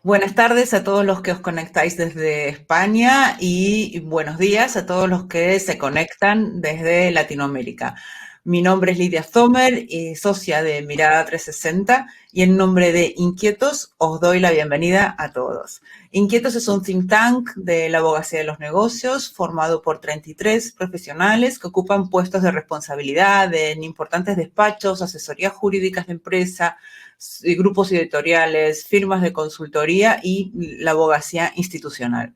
Buenas tardes a todos los que os conectáis desde España y buenos días a todos los que se conectan desde Latinoamérica. Mi nombre es Lidia Zomer, socia de Mirada 360, y en nombre de Inquietos os doy la bienvenida a todos. Inquietos es un think tank de la abogacía de los negocios formado por 33 profesionales que ocupan puestos de responsabilidad en importantes despachos, asesorías jurídicas de empresa, grupos editoriales, firmas de consultoría y la abogacía institucional.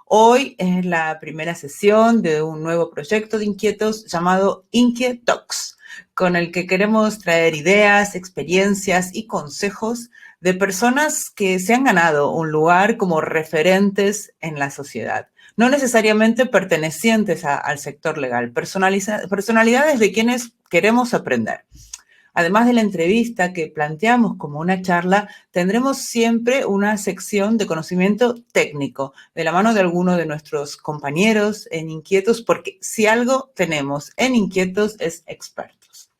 Hoy es la primera sesión de un nuevo proyecto de Inquietos llamado Inquietox, con el que queremos traer ideas, experiencias y consejos de personas que se han ganado un lugar como referentes en la sociedad. No necesariamente pertenecientes al sector legal, personalidades de quienes queremos aprender. Además de la entrevista que planteamos como una charla, tendremos siempre una sección de conocimiento técnico de la mano de alguno de nuestros compañeros en Inquietos, porque si algo tenemos en Inquietos es expertos.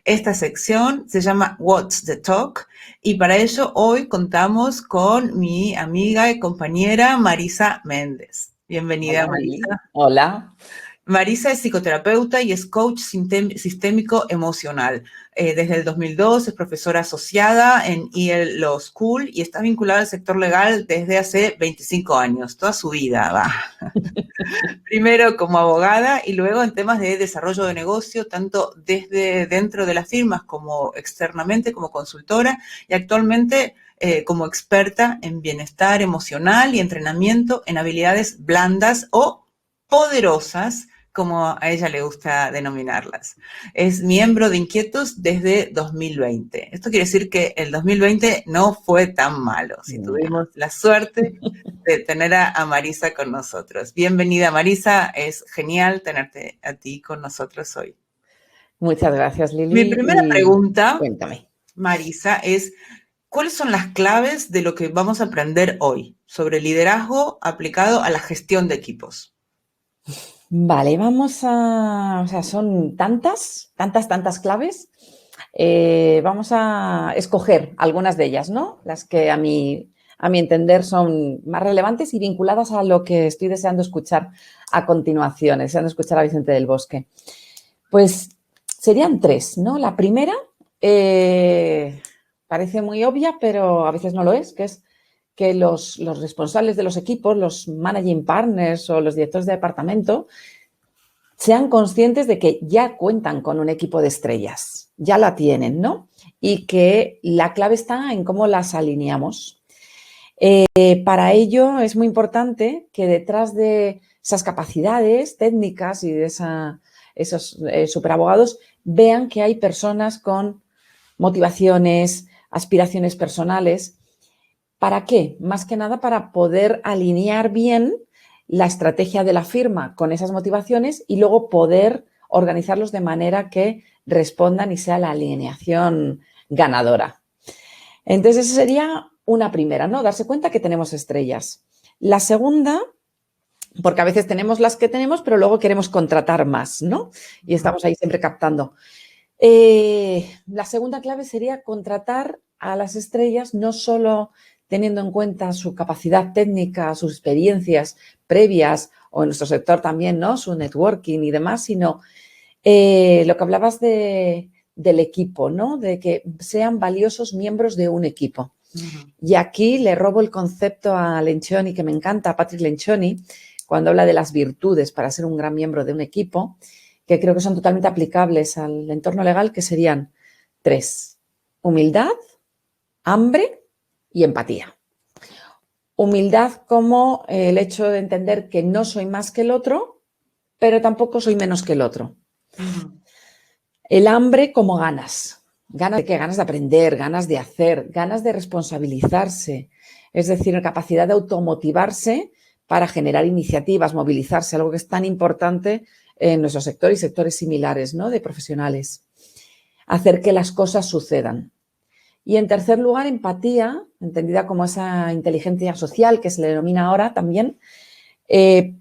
Esta sección se llama What's the Talk y para ello hoy contamos con mi amiga y compañera Marisa Méndez. Bienvenida, Hola, Lili. Marisa. Hola. Marisa es psicoterapeuta y es coach sistémico emocional. Desde el 2002 es profesora asociada en EL Law School y está vinculada al sector legal desde hace 25 años, toda su vida va. Primero como abogada y luego en temas de desarrollo de negocio, tanto desde dentro de las firmas como externamente como consultora, y actualmente como experta en bienestar emocional y entrenamiento en habilidades blandas o poderosas, como a ella le gusta denominarlas. Es miembro de Inquietos desde 2020. Esto quiere decir que el 2020 no fue tan malo, si tuvimos la suerte de tener a Marisa con nosotros. Bienvenida, Marisa. Es genial tenerte a ti con nosotros hoy. Muchas gracias, Mi Lili. primera Y pregunta, cuéntame. Marisa, es ¿cuáles son las claves de lo que vamos a aprender hoy sobre liderazgo aplicado a la gestión de equipos? Vale, o sea, son tantas claves. Vamos a escoger algunas de ellas, ¿no? Las que a mi entender son más relevantes y vinculadas a lo que estoy deseando escuchar a continuación, deseando escuchar a Vicente del Bosque. Pues serían tres, ¿no? La primera parece muy obvia, pero a veces no lo es, que es que los responsables de los equipos, los managing partners o los directores de departamento, sean conscientes de que ya cuentan con un equipo de estrellas, ya la tienen, ¿no? Y que la clave está en cómo las alineamos. Para ello es muy importante que detrás de esas capacidades técnicas y de esos superabogados vean que hay personas con motivaciones, aspiraciones personales. ¿Para qué? Más que nada para poder alinear bien la estrategia de la firma con esas motivaciones y luego poder organizarlos de manera que respondan y sea la alineación ganadora. Entonces, esa sería una primera, ¿no? Darse cuenta que tenemos estrellas. La segunda, porque a veces tenemos las que tenemos, pero luego queremos contratar más, ¿no? Y estamos ahí siempre captando. La segunda clave sería contratar a las estrellas no solo teniendo en cuenta su capacidad técnica, sus experiencias previas o en nuestro sector también, ¿no? Su networking y demás, sino lo que hablabas del equipo, ¿no? De que sean valiosos miembros de un equipo. Y aquí le robo el concepto a Lencioni, que me encanta, a Patrick Lencioni, cuando habla de las virtudes para ser un gran miembro de un equipo, que creo que son totalmente aplicables al entorno legal, que serían tres: humildad, hambre y empatía. Humildad como el hecho de entender que no soy más que el otro, pero tampoco soy menos que el otro. El hambre como ganas. ¿Ganas de qué? Ganas de aprender, ganas de hacer, ganas de responsabilizarse. Es decir, capacidad de automotivarse para generar iniciativas, movilizarse, algo que es tan importante en nuestro sector y sectores similares, ¿no? De profesionales. Hacer que las cosas sucedan. Y en tercer lugar, empatía, entendida como esa inteligencia social que se le denomina ahora también,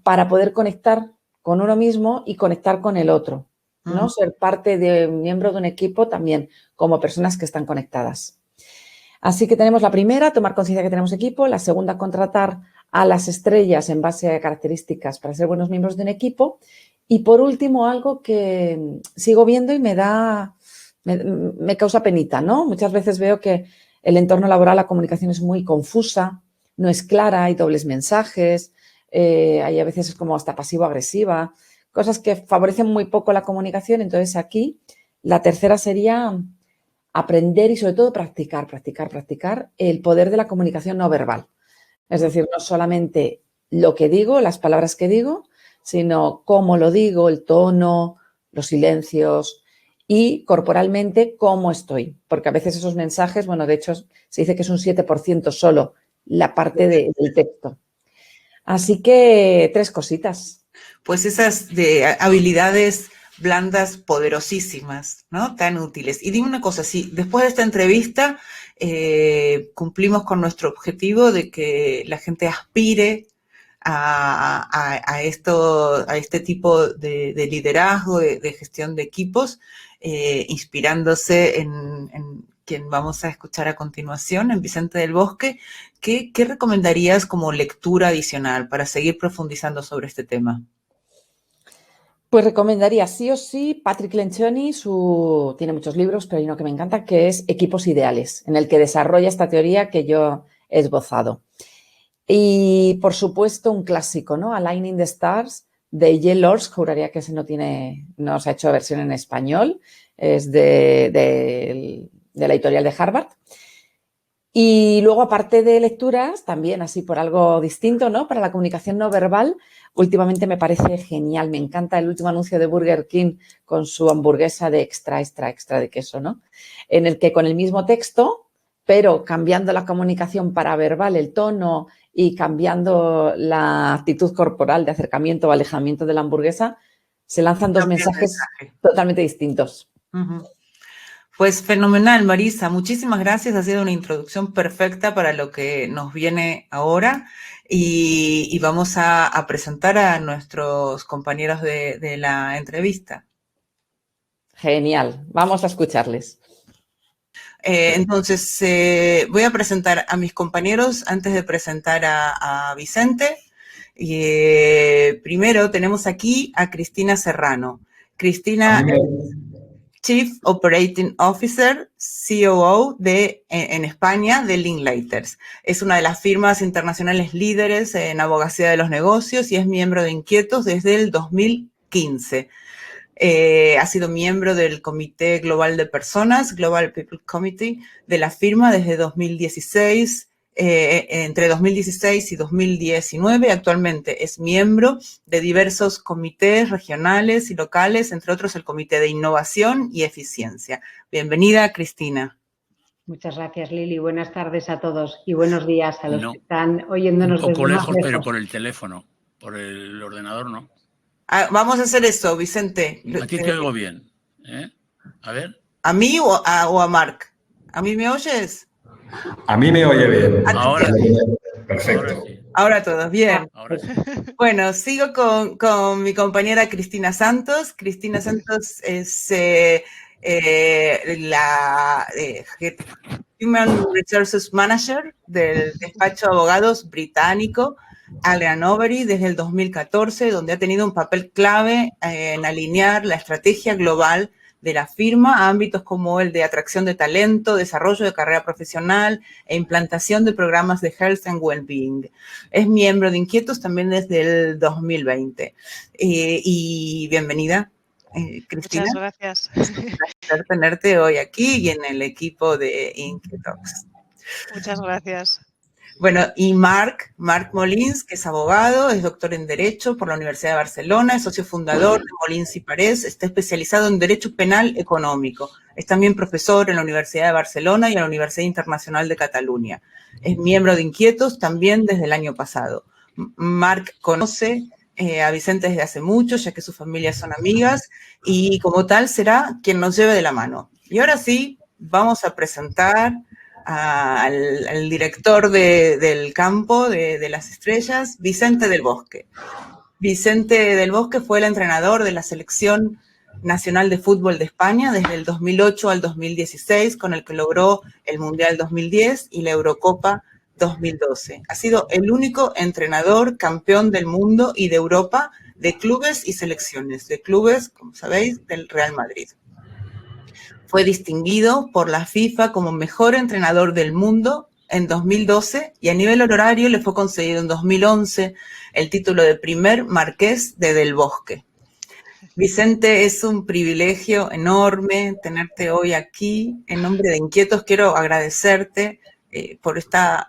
para poder conectar con uno mismo y conectar con el otro, ¿no? Ser parte de un miembro de un equipo también, como personas que están conectadas. Así que tenemos la primera, tomar conciencia que tenemos equipo. La segunda, contratar a las estrellas en base a características para ser buenos miembros de un equipo. Y por último, algo que sigo viendo y me causa penita, ¿no? Muchas veces veo que el entorno laboral, la comunicación es muy confusa, no es clara, hay dobles mensajes, hay a veces es como hasta pasivo-agresiva, cosas que favorecen muy poco la comunicación. Entonces aquí la tercera sería aprender y sobre todo practicar el poder de la comunicación no verbal. Es decir, no solamente lo que digo, las palabras que digo, sino cómo lo digo, el tono, los silencios y corporalmente cómo estoy. Porque a veces esos mensajes, bueno, de hecho se dice que es un 7% solo la parte del texto. Así que 3 cositas. Pues esas habilidades blandas poderosísimas, ¿no? Tan útiles. Y dime una cosa, si después de esta entrevista cumplimos con nuestro objetivo de que la gente aspire a este tipo de liderazgo, de gestión de equipos, inspirándose en quien vamos a escuchar a continuación, en Vicente del Bosque, ¿qué recomendarías como lectura adicional para seguir profundizando sobre este tema? Pues recomendaría sí o sí Patrick Lencioni, tiene muchos libros, pero hay uno que me encanta, que es Equipos Ideales, en el que desarrolla esta teoría que yo he esbozado. Y, por supuesto, un clásico, ¿no? Aligning the Stars, de J. Lors, juraría que ese no se ha hecho versión en español, es de la editorial de Harvard. Y luego, aparte de lecturas, también así por algo distinto, ¿no? Para la comunicación no verbal, últimamente me parece genial. Me encanta el último anuncio de Burger King con su hamburguesa de extra de queso, ¿no? En el que con el mismo texto, pero cambiando la comunicación paraverbal, el tono y cambiando la actitud corporal de acercamiento o alejamiento de la hamburguesa, se lanzan dos mensajes totalmente distintos. Uh-huh. Pues fenomenal, Marisa. Muchísimas gracias. Ha sido una introducción perfecta para lo que nos viene ahora y vamos a presentar a nuestros compañeros de la entrevista. Genial. Vamos a escucharles. Entonces, voy a presentar a mis compañeros antes de presentar a Vicente. Primero tenemos aquí a Cristina Serrano. Cristina es Chief Operating Officer, COO en España de Linklaters. Es una de las firmas internacionales líderes en abogacía de los negocios y es miembro de Inquietos desde el 2015. Ha sido miembro del Comité Global de Personas, Global People Committee, de la firma desde 2016, entre 2016 y 2019. Actualmente es miembro de diversos comités regionales y locales, entre otros el Comité de Innovación y Eficiencia. Bienvenida, Cristina. Muchas gracias, Lili. Buenas tardes a todos y buenos días a los que están oyéndonos desde un poco lejos, pero por el teléfono, por el ordenador no. Vamos a hacer eso, Vicente. A ti te oigo bien. A ver. ¿A mí o a Marc? ¿A mí me oyes? A mí me oye bien. Ahora sí. Perfecto. Ahora todos, bien. Ahora sí. Bueno, sigo con mi compañera Cristina Santos. Cristina Santos es la Human Resources Manager del despacho de abogados británico Allen & Overy desde el 2014, donde ha tenido un papel clave en alinear la estrategia global de la firma a ámbitos como el de atracción de talento, desarrollo de carrera profesional e implantación de programas de Health and Wellbeing. Es miembro de Inquietos también desde el 2020. Y bienvenida, Cristina. Muchas gracias. Es un placer tenerte hoy aquí y en el equipo de Inquietox. Muchas gracias. Bueno, y Marc Molins, que es abogado, es doctor en Derecho por la Universidad de Barcelona, es socio fundador de Molins y Parés, está especializado en Derecho Penal Económico. Es también profesor en la Universidad de Barcelona y en la Universidad Internacional de Cataluña. Es miembro de Inquietos también desde el año pasado. Marc conoce a Vicente desde hace mucho, ya que sus familias son amigas, y como tal será quien nos lleve de la mano. Y ahora sí, vamos a presentar al director del campo de las estrellas, Vicente del Bosque. Vicente del Bosque fue el entrenador de la selección nacional de fútbol de España desde el 2008 al 2016, con el que logró el Mundial 2010 y la Eurocopa 2012. Ha sido el único entrenador campeón del mundo y de Europa de clubes y selecciones, de clubes, como sabéis, del Real Madrid. Fue distinguido por la FIFA como mejor entrenador del mundo en 2012 y a nivel honorario le fue concedido en 2011 el título de primer marqués de Del Bosque. Vicente, es un privilegio enorme tenerte hoy aquí. En nombre de Inquietos quiero agradecerte por esta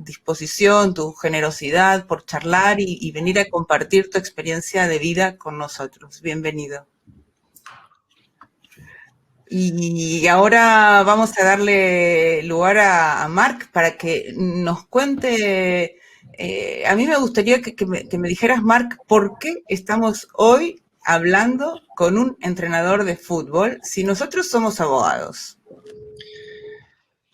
disposición, tu generosidad, por charlar y venir a compartir tu experiencia de vida con nosotros. Bienvenido. Y ahora vamos a darle lugar a Marc para que nos cuente. A mí me gustaría que me dijeras, Marc, ¿por qué estamos hoy hablando con un entrenador de fútbol si nosotros somos abogados?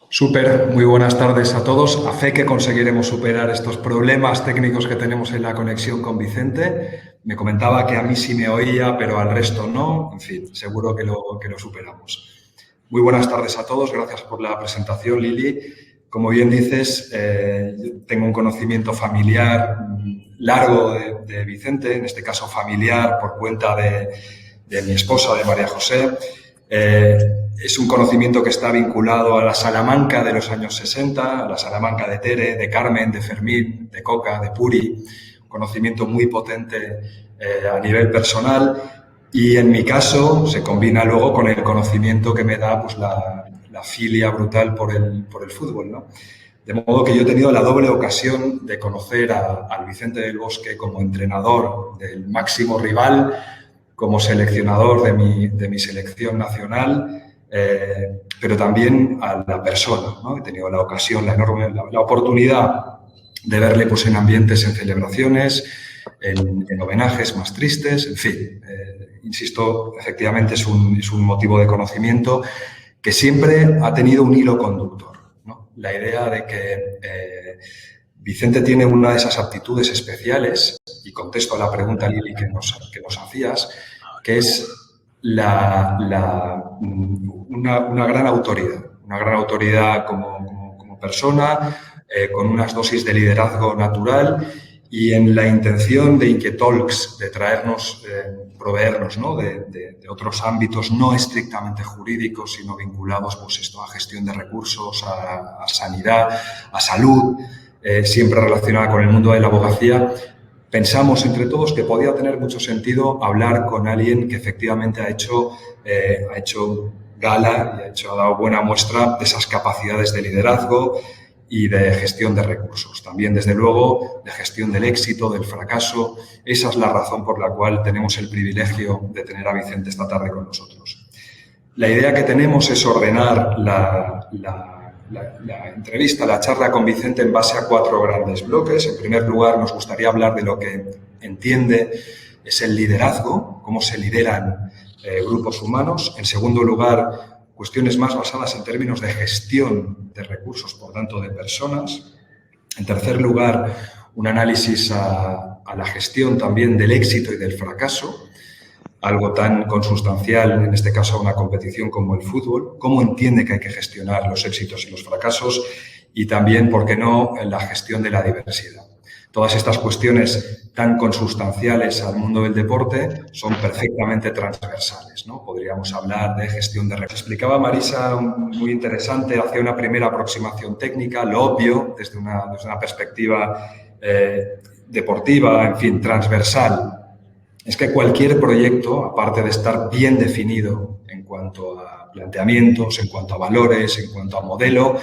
Súper, muy buenas tardes a todos. A fe que conseguiremos superar estos problemas técnicos que tenemos en la conexión con Vicente. Me comentaba que a mí sí me oía, pero al resto no. En fin, seguro que lo superamos. Muy buenas tardes a todos. Gracias por la presentación, Lili. Como bien dices, tengo un conocimiento familiar largo de Vicente, en este caso familiar por cuenta de mi esposa, de María José. Es un conocimiento que está vinculado a la Salamanca de los años 60, a la Salamanca de Tere, de Carmen, de Fermín, de Coca, de Puri. Un conocimiento muy potente a nivel personal y en mi caso se combina luego con el conocimiento que me da pues, la filia brutal por el fútbol, ¿no? De modo que yo he tenido la doble ocasión de conocer al Vicente del Bosque como entrenador del máximo rival, como seleccionador de mi selección nacional, pero también a la persona, ¿no? He tenido la ocasión, la oportunidad de verle pues, en ambientes, en celebraciones, en homenajes más tristes, en fin. Insisto, efectivamente es un motivo de conocimiento que siempre ha tenido un hilo conductor, ¿no? La idea de que Vicente tiene una de esas aptitudes especiales, y contesto a la pregunta, Lili, que nos hacías, que es una gran autoridad como persona, con unas dosis de liderazgo natural y en la intención de Inquietalks, de proveernos, ¿no? de otros ámbitos no estrictamente jurídicos, sino vinculados pues esto a gestión de recursos, a sanidad, a salud, siempre relacionada con el mundo de la abogacía. Pensamos entre todos que podía tener mucho sentido hablar con alguien que efectivamente ha hecho gala y ha dado buena muestra de esas capacidades de liderazgo y de gestión de recursos. También, desde luego, de gestión del éxito, del fracaso. Esa es la razón por la cual tenemos el privilegio de tener a Vicente esta tarde con nosotros. La idea que tenemos es ordenar la entrevista, la charla con Vicente en base a 4 grandes bloques. En primer lugar, nos gustaría hablar de lo que entiende es el liderazgo, cómo se lideran grupos humanos. En segundo lugar, cuestiones más basadas en términos de gestión de recursos, por tanto, de personas. En tercer lugar, un análisis a la gestión también del éxito y del fracaso, algo tan consustancial, en este caso, a una competición como el fútbol. Cómo entiende que hay que gestionar los éxitos y los fracasos y también, ¿por qué no?, la gestión de la diversidad. Todas estas cuestiones tan consustanciales al mundo del deporte son perfectamente transversales, ¿no? Podríamos hablar de gestión de recursos. Explicaba Marisa, muy interesante, hacía una primera aproximación técnica, lo obvio, desde una perspectiva deportiva, en fin, transversal. Es que cualquier proyecto, aparte de estar bien definido en cuanto a planteamientos, en cuanto a valores, en cuanto a modelo,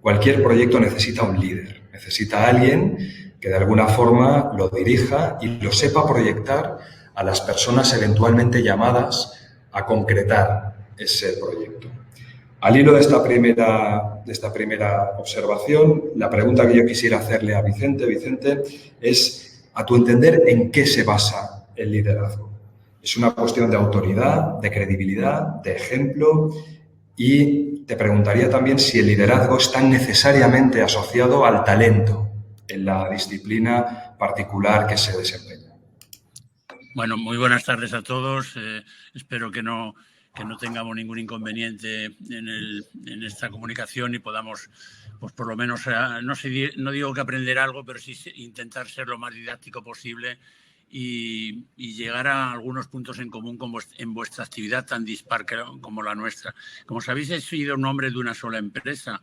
cualquier proyecto necesita un líder, necesita a alguien que de alguna forma lo dirija y lo sepa proyectar a las personas eventualmente llamadas a concretar ese proyecto. Al hilo de esta primera observación, la pregunta que yo quisiera hacerle a Vicente, es, a tu entender, ¿en qué se basa el liderazgo? Es una cuestión de autoridad, de credibilidad, de ejemplo, y te preguntaría también si el liderazgo está necesariamente asociado al talento en la disciplina particular que se desempeña. Bueno, muy buenas tardes a todos. Espero que no tengamos ningún inconveniente en esta comunicación y podamos, pues por lo menos, no digo que aprender algo, pero sí intentar ser lo más didáctico posible y llegar a algunos puntos en común en vuestra actividad tan dispar como la nuestra. Como sabéis, he sido un hombre de una sola empresa.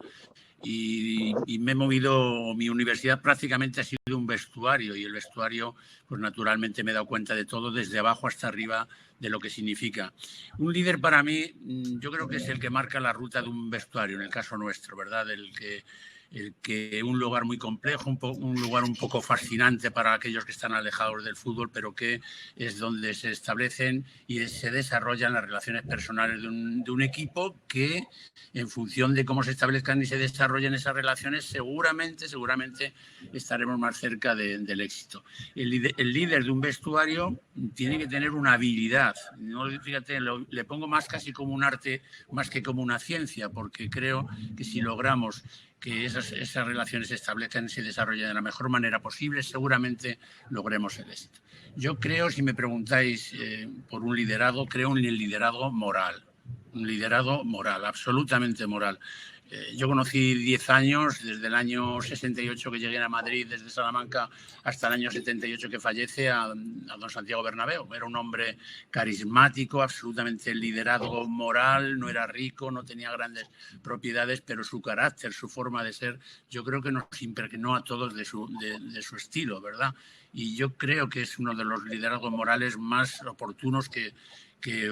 Y me he movido, mi universidad prácticamente ha sido un vestuario y el vestuario, pues naturalmente me he dado cuenta de todo desde abajo hasta arriba de lo que significa. Un líder para mí, yo creo que es el que marca la ruta de un vestuario, en el caso nuestro, ¿verdad? El que un lugar muy complejo, un lugar un poco fascinante para aquellos que están alejados del fútbol, pero que es donde se establecen y se desarrollan las relaciones personales de un equipo que, en función de cómo se establezcan y se desarrollen esas relaciones, seguramente estaremos más cerca del éxito. El líder de un vestuario tiene que tener una habilidad. No, fíjate, le pongo más casi como un arte más que como una ciencia, porque creo que si logramos que esas relaciones se establezcan y se desarrollen de la mejor manera posible, seguramente logremos el éxito. Yo creo, si me preguntáis por un liderazgo, creo en el liderazgo moral. Un liderazgo moral, absolutamente moral. Yo conocí 10 años, desde el año 68 que llegué a Madrid, desde Salamanca, hasta el año 78 que fallece, a don Santiago Bernabéu. Era un hombre carismático, absolutamente liderazgo moral, no era rico, no tenía grandes propiedades, pero su carácter, su forma de ser, yo creo que nos impregnó a todos de su estilo, ¿verdad? Y yo creo que es uno de los liderazgos morales más oportunos que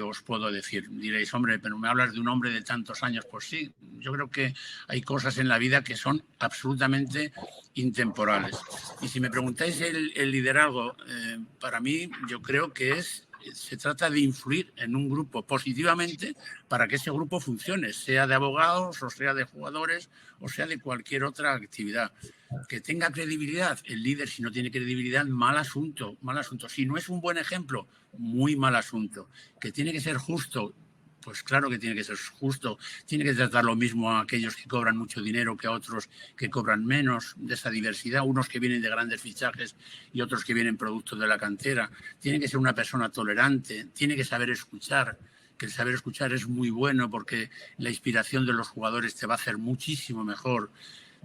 os puedo decir. Diréis, hombre, pero me hablas de un hombre de tantos años. Pues sí, yo creo que hay cosas en la vida que son absolutamente intemporales. Y si me preguntáis el liderazgo, para mí yo creo que se trata de influir en un grupo positivamente para que ese grupo funcione, sea de abogados, o sea de jugadores, o sea de cualquier otra actividad. Que tenga credibilidad, el líder, si no tiene credibilidad, mal asunto, mal asunto. Si no es un buen ejemplo, muy mal asunto. Que tiene que ser justo, pues claro que tiene que ser justo. Tiene que tratar lo mismo a aquellos que cobran mucho dinero que a otros que cobran menos, de esa diversidad, unos que vienen de grandes fichajes y otros que vienen productos de la cantera. Tiene que ser una persona tolerante, tiene que saber escuchar, que el saber escuchar es muy bueno porque la inspiración de los jugadores te va a hacer muchísimo mejor.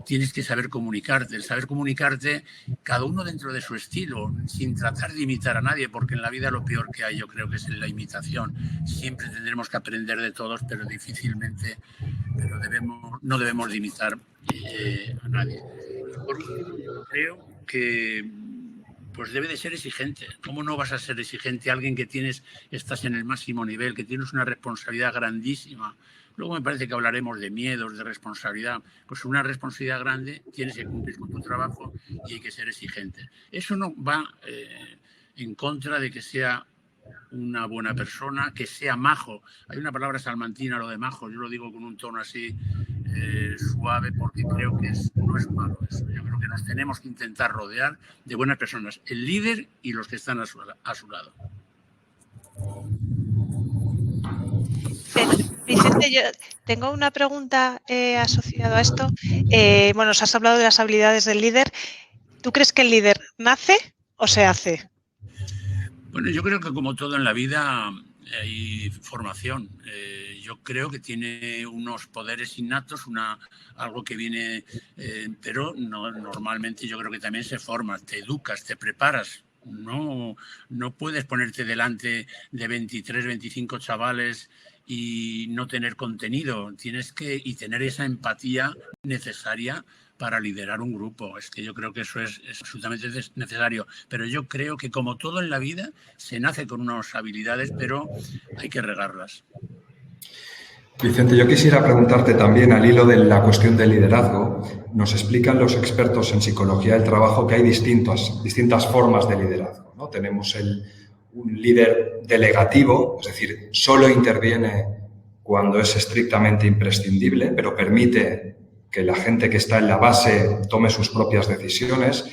Tienes que saber comunicarte, el saber comunicarte cada uno dentro de su estilo, sin tratar de imitar a nadie, porque en la vida lo peor que hay yo creo que es la imitación. Siempre tendremos que aprender de todos, pero difícilmente, no debemos de imitar a nadie. Por último, yo creo que pues debe de ser exigente. ¿Cómo no vas a ser exigente? Alguien que estás en el máximo nivel, que tienes una responsabilidad grandísima. Luego me parece que hablaremos de miedos, de responsabilidad. Pues una responsabilidad grande, tienes que cumplir con tu trabajo y hay que ser exigente. Eso no va en contra de que sea una buena persona, que sea majo. Hay una palabra salmantina, lo de majo, yo lo digo con un tono así suave porque creo que no es malo eso. Yo creo que nos tenemos que intentar rodear de buenas personas, el líder y los que están a su lado. Vicente, yo tengo una pregunta asociada a esto. Bueno, os has hablado de las habilidades del líder. ¿Tú crees que el líder nace o se hace? Bueno, yo creo que como todo en la vida hay formación. Yo creo que tiene unos poderes innatos, algo que viene, pero normalmente yo creo que también se forma, te educas, te preparas. No puedes ponerte delante de 23, 25 chavales y no tener contenido. Tienes que tener esa empatía necesaria para liderar un grupo. Es que yo creo que eso es absolutamente necesario. Pero yo creo que como todo en la vida, se nace con unas habilidades, pero hay que regarlas. Vicente, yo quisiera preguntarte también, al hilo de la cuestión del liderazgo, nos explican los expertos en psicología del trabajo que hay distintas formas de liderazgo, ¿no? Tenemos un líder delegativo, es decir, solo interviene cuando es estrictamente imprescindible, pero permite que la gente que está en la base tome sus propias decisiones.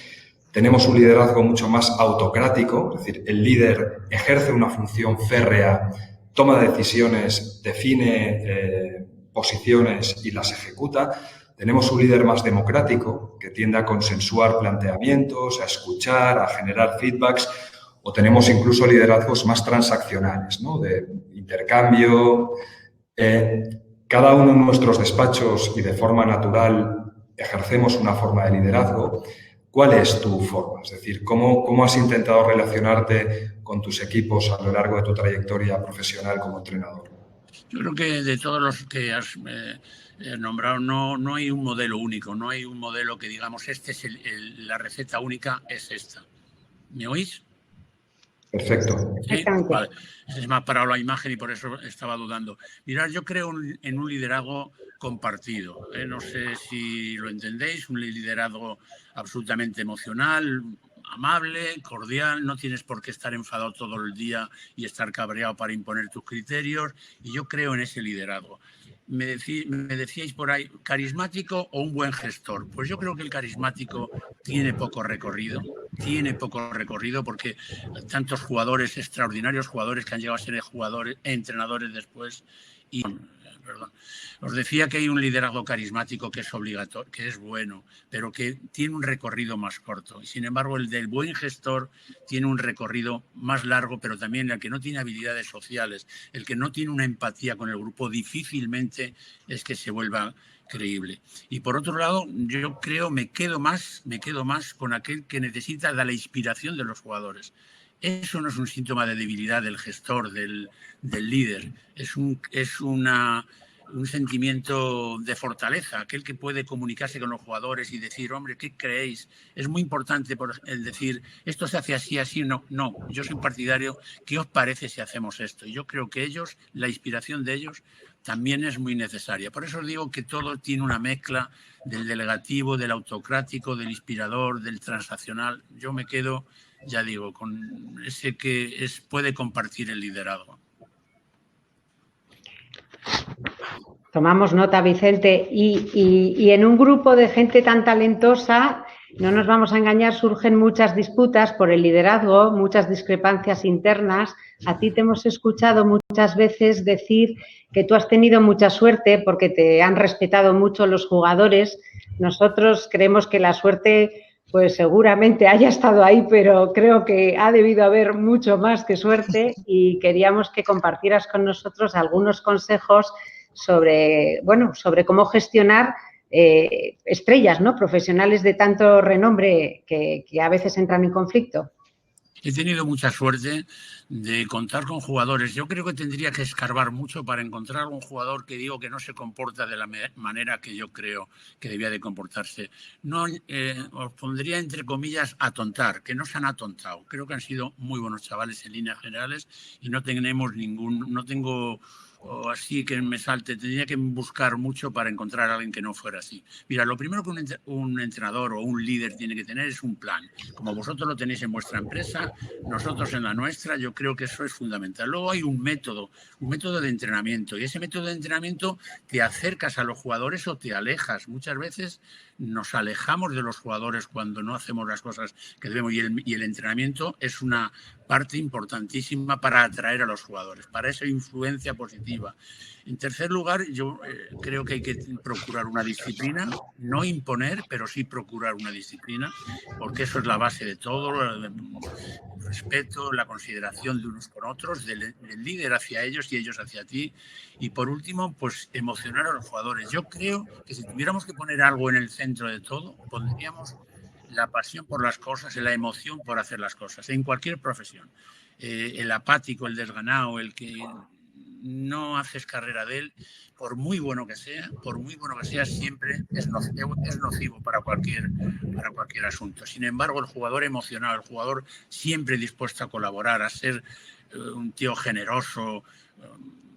Tenemos un liderazgo mucho más autocrático, es decir, el líder ejerce una función férrea, toma decisiones, define posiciones y las ejecuta. Tenemos un líder más democrático que tiende a consensuar planteamientos, a escuchar, a generar feedbacks. o tenemos incluso liderazgos más transaccionales, ¿no? De intercambio. Cada uno en nuestros despachos y de forma natural ejercemos una forma de liderazgo. ¿Cuál es tu forma? Es decir, ¿cómo has intentado relacionarte con tus equipos a lo largo de tu trayectoria profesional como entrenador? Yo creo que de todos los que has nombrado no hay un modelo único, no hay un modelo que digamos, la receta única es esta. ¿Me oís? Perfecto. ¿Sí? Vale. Es más parado la imagen y por eso estaba dudando. Mirad, yo creo en un liderazgo compartido. No sé si lo entendéis, un liderazgo absolutamente emocional, amable, cordial, no tienes por qué estar enfadado todo el día y estar cabreado para imponer tus criterios, y yo creo en ese liderazgo. Me decíais por ahí, ¿carismático o un buen gestor? Pues yo creo que el carismático tiene poco recorrido porque tantos jugadores, extraordinarios jugadores que han llegado a ser entrenadores después y... Perdón. Os decía que hay un liderazgo carismático que es obligatorio, que es bueno, pero que tiene un recorrido más corto. Y sin embargo, el del buen gestor tiene un recorrido más largo, pero también el que no tiene habilidades sociales, el que no tiene una empatía con el grupo, difícilmente es que se vuelva creíble. Y por otro lado, yo creo, me quedo más con aquel que necesita de la inspiración de los jugadores. Eso no es un síntoma de debilidad del gestor, del líder. Es un sentimiento de fortaleza, aquel que puede comunicarse con los jugadores y decir, hombre, ¿qué creéis? Es muy importante el decir, esto se hace así, así, no, yo soy partidario, ¿qué os parece si hacemos esto? Y yo creo que la inspiración de ellos también es muy necesaria. Por eso os digo que todo tiene una mezcla del delegativo, del autocrático, del inspirador, del transaccional. Yo me quedo, ya digo, con ese que puede compartir el liderazgo. Tomamos nota, Vicente. Y en un grupo de gente tan talentosa, no nos vamos a engañar, surgen muchas disputas por el liderazgo, muchas discrepancias internas. A ti te hemos escuchado muchas veces decir que tú has tenido mucha suerte porque te han respetado mucho los jugadores. Nosotros creemos que la suerte, pues seguramente haya estado ahí, pero creo que ha debido haber mucho más que suerte, y queríamos que compartieras con nosotros algunos consejos sobre cómo gestionar estrellas, ¿no? Profesionales de tanto renombre que a veces entran en conflicto. He tenido mucha suerte de contar con jugadores. Yo creo que tendría que escarbar mucho para encontrar un jugador que digo que no se comporta de la manera que yo creo que debía de comportarse. No, os pondría entre comillas atontar, que no se han atontado. Creo que han sido muy buenos chavales en líneas generales y no tengo o así que me salte, tendría que buscar mucho para encontrar a alguien que no fuera así. Mira, lo primero que un entrenador o un líder tiene que tener es un plan. Como vosotros lo tenéis en vuestra empresa, nosotros en la nuestra, yo creo que eso es fundamental. Luego hay un método de entrenamiento, y ese método de entrenamiento te acercas a los jugadores o te alejas. Muchas veces nos alejamos de los jugadores cuando no hacemos las cosas que debemos, y el entrenamiento es una parte importantísima para atraer a los jugadores, para esa influencia positiva. En tercer lugar, yo creo que hay que procurar una disciplina, no imponer, pero sí procurar una disciplina, porque eso es la base de todo, el respeto, la consideración de unos con otros, del líder hacia ellos y ellos hacia ti. Y por último, pues emocionar a los jugadores. Yo creo que si tuviéramos que poner algo en el centro de todo, pondríamos la pasión por las cosas, la emoción por hacer las cosas, en cualquier profesión. El apático, el desganado, el que no haces carrera de él, por muy bueno que sea, siempre es nocivo para cualquier asunto. Sin embargo, el jugador emocionado, el jugador siempre dispuesto a colaborar, a ser un tío generoso,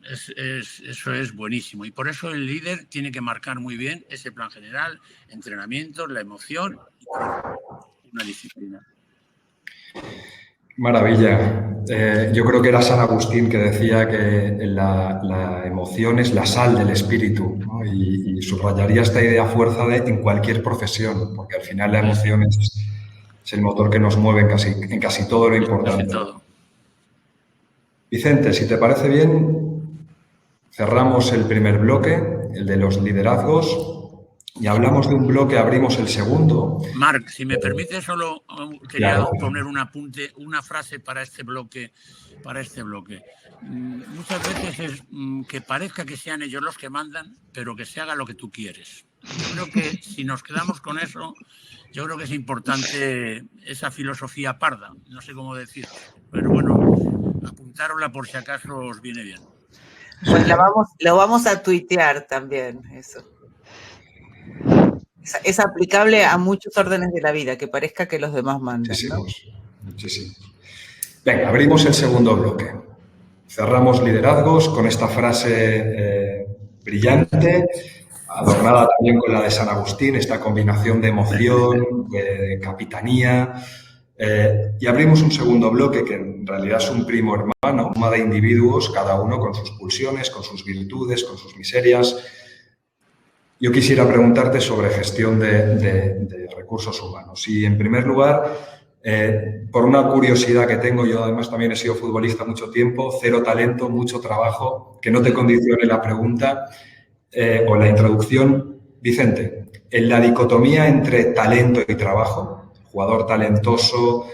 eso es buenísimo. Y por eso el líder tiene que marcar muy bien ese plan general, entrenamiento, la emoción y una disciplina. Maravilla. Yo creo que era San Agustín que decía que la emoción es la sal del espíritu, ¿no? Y subrayaría esta idea fuerza en cualquier profesión, porque al final la emoción es el motor que nos mueve en casi todo lo importante. Todo. Vicente, si te parece bien, cerramos el primer bloque, el de los liderazgos, y hablamos de un bloque, abrimos el segundo. Marc, si me permite, solo quería poner un apunte, una frase para este bloque. Muchas veces es que parezca que sean ellos los que mandan, pero que se haga lo que tú quieres. Yo creo que si nos quedamos con eso, yo creo que es importante esa filosofía parda, no sé cómo decir, pero bueno, apuntárosla por si acaso os viene bien. Pues lo vamos a tuitear también, eso. Es aplicable a muchos órdenes de la vida, que parezca que los demás mandan. Muchísimos, ¿no? Muchísimos. Venga, abrimos el segundo bloque. Cerramos liderazgos con esta frase brillante, adornada también con la de San Agustín, esta combinación de emoción, de capitanía. Y abrimos un segundo bloque que en realidad es un primo hermano, suma de individuos, cada uno con sus pulsiones, con sus virtudes, con sus miserias. Yo quisiera preguntarte sobre gestión de recursos humanos. Y, en primer lugar, por una curiosidad que tengo, yo además también he sido futbolista mucho tiempo, cero talento, mucho trabajo, que no te condicione la pregunta o la introducción. Vicente, en la dicotomía entre talento y trabajo, jugador talentoso,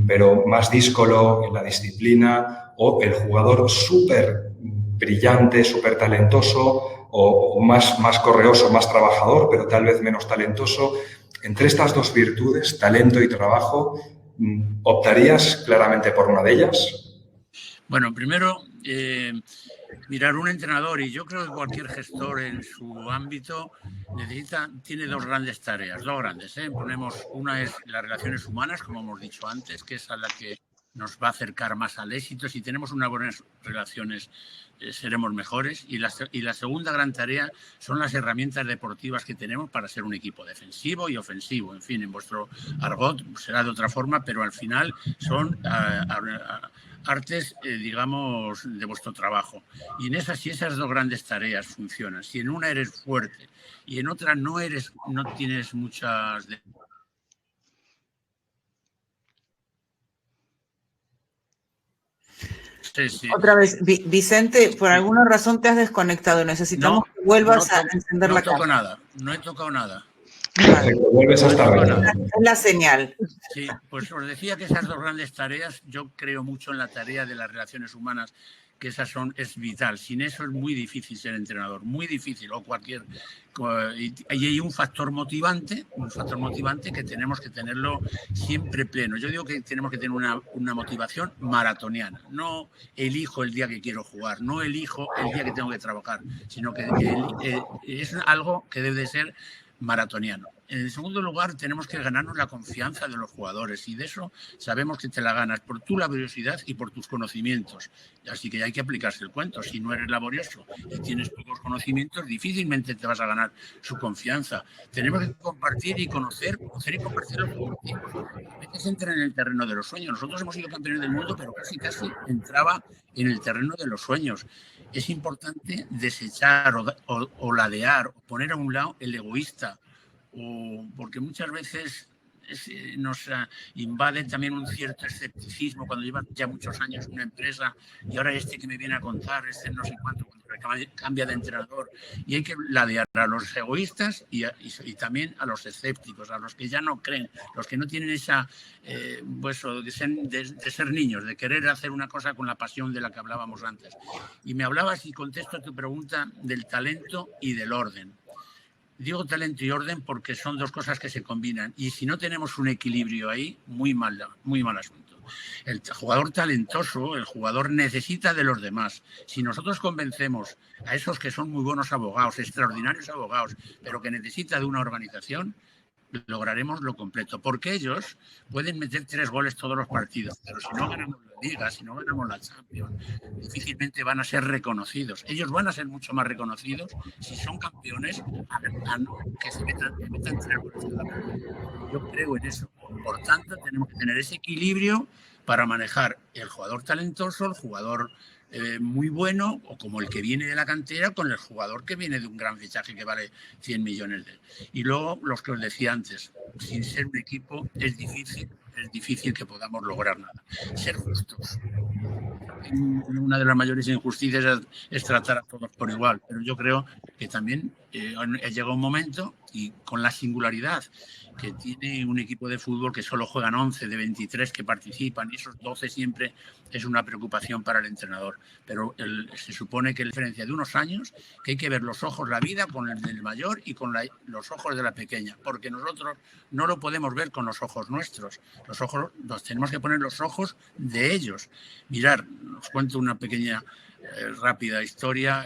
pero más díscolo en la disciplina, o el jugador súper brillante, súper talentoso, o más correoso, más trabajador, pero tal vez menos talentoso. Entre estas dos virtudes, talento y trabajo, ¿optarías claramente por una de ellas? Bueno, primero, mirar, un entrenador, y yo creo que cualquier gestor en su ámbito tiene dos grandes tareas, dos grandes. Una es las relaciones humanas, como hemos dicho antes, que es a la que nos va a acercar más al éxito. Si tenemos unas buenas relaciones, seremos mejores. Y la segunda gran tarea son las herramientas deportivas que tenemos para ser un equipo defensivo y ofensivo. En fin, en vuestro argot será de otra forma, pero al final son artes, digamos, de vuestro trabajo. Y si esas dos grandes tareas funcionan, si en una eres fuerte y en otra no tienes muchas... Sí. Otra vez, Vicente, por alguna razón te has desconectado. Necesitamos que vuelvas a encender la cámara. No he tocado nada. Vale. Vuelves a estar bien. Es la señal. Sí, pues os decía que esas dos grandes tareas, yo creo mucho en la tarea de las relaciones humanas, que es vital. Sin eso es muy difícil ser entrenador, muy difícil, o cualquier... Y hay un factor motivante que tenemos que tenerlo siempre pleno. Yo digo que tenemos que tener una motivación maratoniana. No elijo el día que quiero jugar, no elijo el día que tengo que trabajar, sino que es algo que debe de ser maratoniano. En segundo lugar, tenemos que ganarnos la confianza de los jugadores, y de eso sabemos que te la ganas por tu laboriosidad y por tus conocimientos. Así que hay que aplicarse el cuento. Si no eres laborioso y tienes pocos conocimientos, difícilmente te vas a ganar su confianza. Tenemos que compartir y conocer y compartir los objetivos. A veces entra en el terreno de los sueños. Nosotros hemos sido campeones del mundo, pero casi entraba en el terreno de los sueños. Es importante desechar o ladear, o poner a un lado el egoísta, porque muchas veces nos invade también un cierto escepticismo cuando lleva ya muchos años una empresa y ahora que me viene a contar, no sé cuánto, cuando cambia de entrenador. Y hay que ladear a los egoístas y también a los escépticos, a los que ya no creen, los que no tienen esa de ser niños, de querer hacer una cosa con la pasión de la que hablábamos antes. Y me hablabas, y contesto a tu pregunta, del talento y del orden. Digo talento y orden porque son dos cosas que se combinan, y si no tenemos un equilibrio ahí, muy mal asunto. El jugador talentoso, el jugador necesita de los demás. Si nosotros convencemos a esos que son muy buenos abogados, extraordinarios abogados, pero que necesita de una organización, lograremos lo completo, porque ellos pueden meter 3 goles todos los partidos, pero si no ganamos la Liga, si no ganamos la Champions, difícilmente van a ser reconocidos. Ellos van a ser mucho más reconocidos si son campeones a no que se metan 3 goles cada partido. Yo creo en eso. Por tanto, tenemos que tener ese equilibrio para manejar el jugador talentoso, el jugador muy bueno, o como el que viene de la cantera, con el jugador que viene de un gran fichaje que vale 100 millones de... Y luego, los que os decía antes, sin ser un equipo es difícil es difícil que podamos lograr nada. Ser justos. Una de las mayores injusticias es tratar a todos por igual, pero yo creo que también llega un momento, y con la singularidad que tiene un equipo de fútbol que solo juegan 11 de 23 que participan, y esos 12 siempre es una preocupación para el entrenador. Pero se supone que la diferencia de unos años, que hay que ver los ojos, la vida con el del mayor y con los ojos de la pequeña, porque nosotros no lo podemos ver con los ojos nuestros. Los ojos los tenemos que poner los ojos de ellos. Mirar, os cuento una pequeña rápida historia.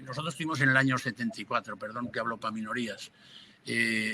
Nosotros estuvimos en el año 74, perdón que hablo para minorías.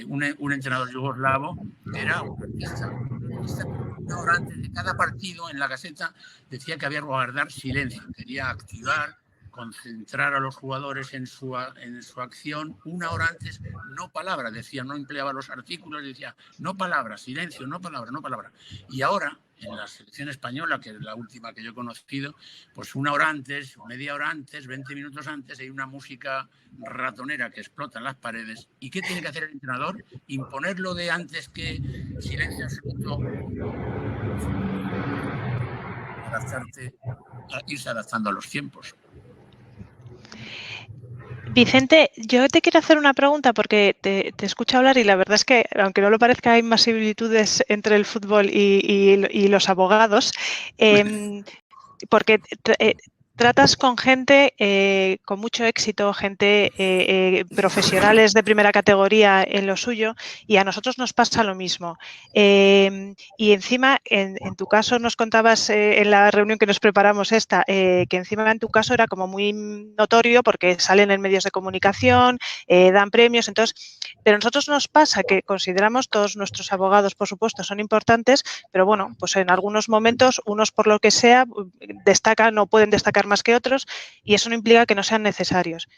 Un entrenador yugoslavo era un artista. Una hora antes de cada partido en la Gaceta decía que había que guardar silencio, quería activar, concentrar a los jugadores en su acción. Una hora antes, no palabra, decía, no empleaba los artículos, decía no palabra, silencio, no palabra, no palabra. Y ahora, en la selección española, que es la última que yo he conocido, pues una hora antes, media hora antes, 20 minutos antes, hay una música ratonera que explota en las paredes. ¿Y qué tiene que hacer el entrenador? Imponerlo de antes que silencio absoluto, irse adaptando a los tiempos. Vicente, yo te quiero hacer una pregunta porque te escucho hablar y la verdad es que, aunque no lo parezca, hay más similitudes entre el fútbol y los abogados, porque tratas con gente con mucho éxito, gente profesionales de primera categoría en lo suyo, y a nosotros nos pasa lo mismo. Y encima, en tu caso, nos contabas en la reunión que nos preparamos que encima en tu caso era como muy notorio porque salen en medios de comunicación, dan premios, entonces, pero a nosotros nos pasa que consideramos, todos nuestros abogados, por supuesto, son importantes, pero bueno, pues en algunos momentos, unos por lo que sea, destacan o pueden destacar más que otros, y eso no implica que no sean necesarios.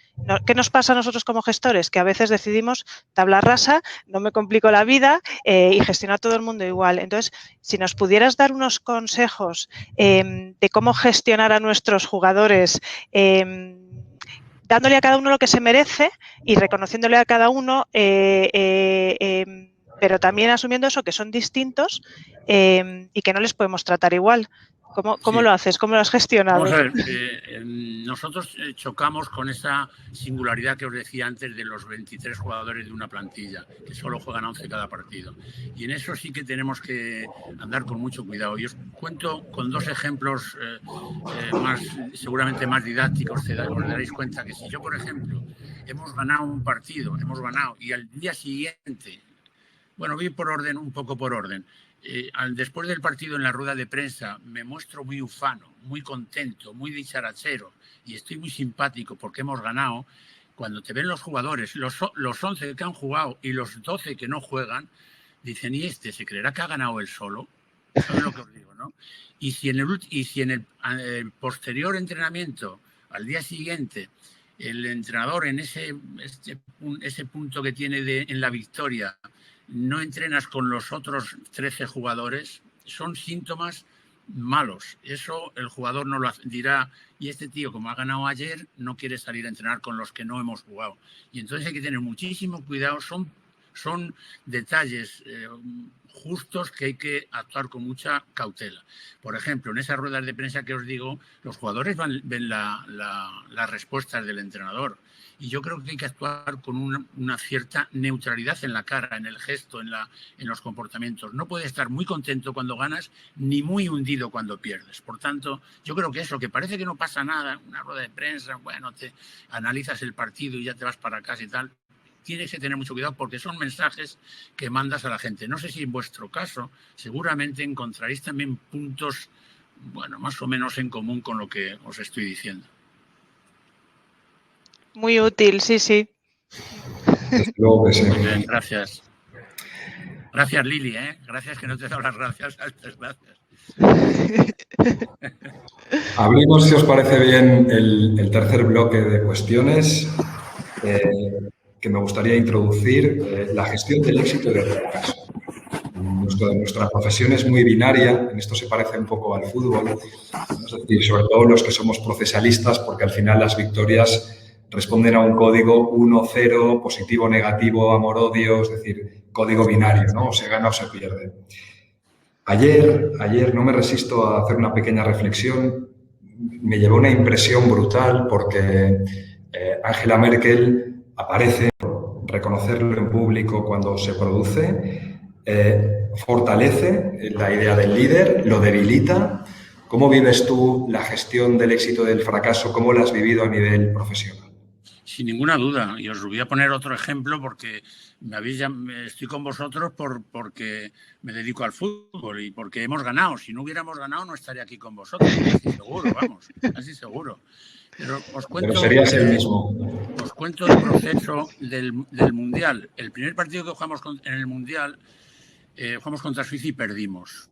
¿Qué nos pasa a nosotros como gestores? Que a veces decidimos tabla rasa, no me complico la vida y gestiono a todo el mundo igual. Entonces, si nos pudieras dar unos consejos de cómo gestionar a nuestros jugadores, dándole a cada uno lo que se merece y reconociéndole a cada uno, pero también asumiendo eso, que son distintos y que no les podemos tratar igual. ¿Cómo lo haces? ¿Cómo lo has gestionado? Vamos a ver, nosotros chocamos con esa singularidad que os decía antes de los 23 jugadores de una plantilla, que solo juegan 11 cada partido. Y en eso sí que tenemos que andar con mucho cuidado. Y os cuento con dos ejemplos seguramente más didácticos. Os daréis cuenta que si yo, por ejemplo, hemos ganado un partido, y al día siguiente, bueno, voy por orden, un poco por orden. Después del partido en la rueda de prensa me muestro muy ufano, muy contento, muy dicharachero y estoy muy simpático porque hemos ganado. Cuando te ven los jugadores, los 11 que han jugado y los 12 que no juegan, dicen, ¿y este se creerá que ha ganado él solo? ¿Sabes lo que os digo, no? Y si en el posterior entrenamiento, al día siguiente, el entrenador en ese punto que tiene en la victoria, no entrenas con los otros 13 jugadores, son síntomas malos. Eso el jugador no lo dirá, y este tío, como ha ganado ayer, no quiere salir a entrenar con los que no hemos jugado. Y entonces hay que tener muchísimo cuidado, son detalles justos que hay que actuar con mucha cautela. Por ejemplo, en esas ruedas de prensa que os digo, los jugadores ven las respuestas del entrenador. Y yo creo que hay que actuar con una cierta neutralidad en la cara, en el gesto, en los comportamientos. No puedes estar muy contento cuando ganas ni muy hundido cuando pierdes. Por tanto, yo creo que eso, que parece que no pasa nada, una rueda de prensa, bueno, te analizas el partido y ya te vas para casa y tal. Tienes que tener mucho cuidado porque son mensajes que mandas a la gente. No sé si en vuestro caso seguramente encontraréis también puntos, bueno, más o menos en común con lo que os estoy diciendo. Muy útil, sí, sí. Desde luego que sí. Bien, gracias. Gracias, Lili, ¿eh? Gracias que no te he dado las gracias antes, gracias. Abrimos, si os parece bien, el tercer bloque de cuestiones que me gustaría introducir, la gestión del éxito y del fracaso. Nuestra profesión es muy binaria, en esto se parece un poco al fútbol, es decir, sobre todo los que somos procesalistas, porque al final las victorias responden a un código 1-0, positivo, negativo, amor-odio, es decir, código binario, ¿no? O se gana o se pierde. Ayer no me resisto a hacer una pequeña reflexión. Me llevó una impresión brutal porque Angela Merkel aparece, reconocerlo en público cuando se produce, fortalece la idea del líder, lo debilita. ¿Cómo vives tú la gestión del éxito y del fracaso? ¿Cómo la has vivido a nivel profesional? Sin ninguna duda. Y os voy a poner otro ejemplo porque estoy con vosotros porque me dedico al fútbol y porque hemos ganado. Si no hubiéramos ganado no estaría aquí con vosotros, casi seguro, vamos, casi seguro. Pero os cuento, pero serías el mismo. Os cuento el proceso del Mundial. El primer partido que jugamos en el Mundial, jugamos contra Suiza y perdimos.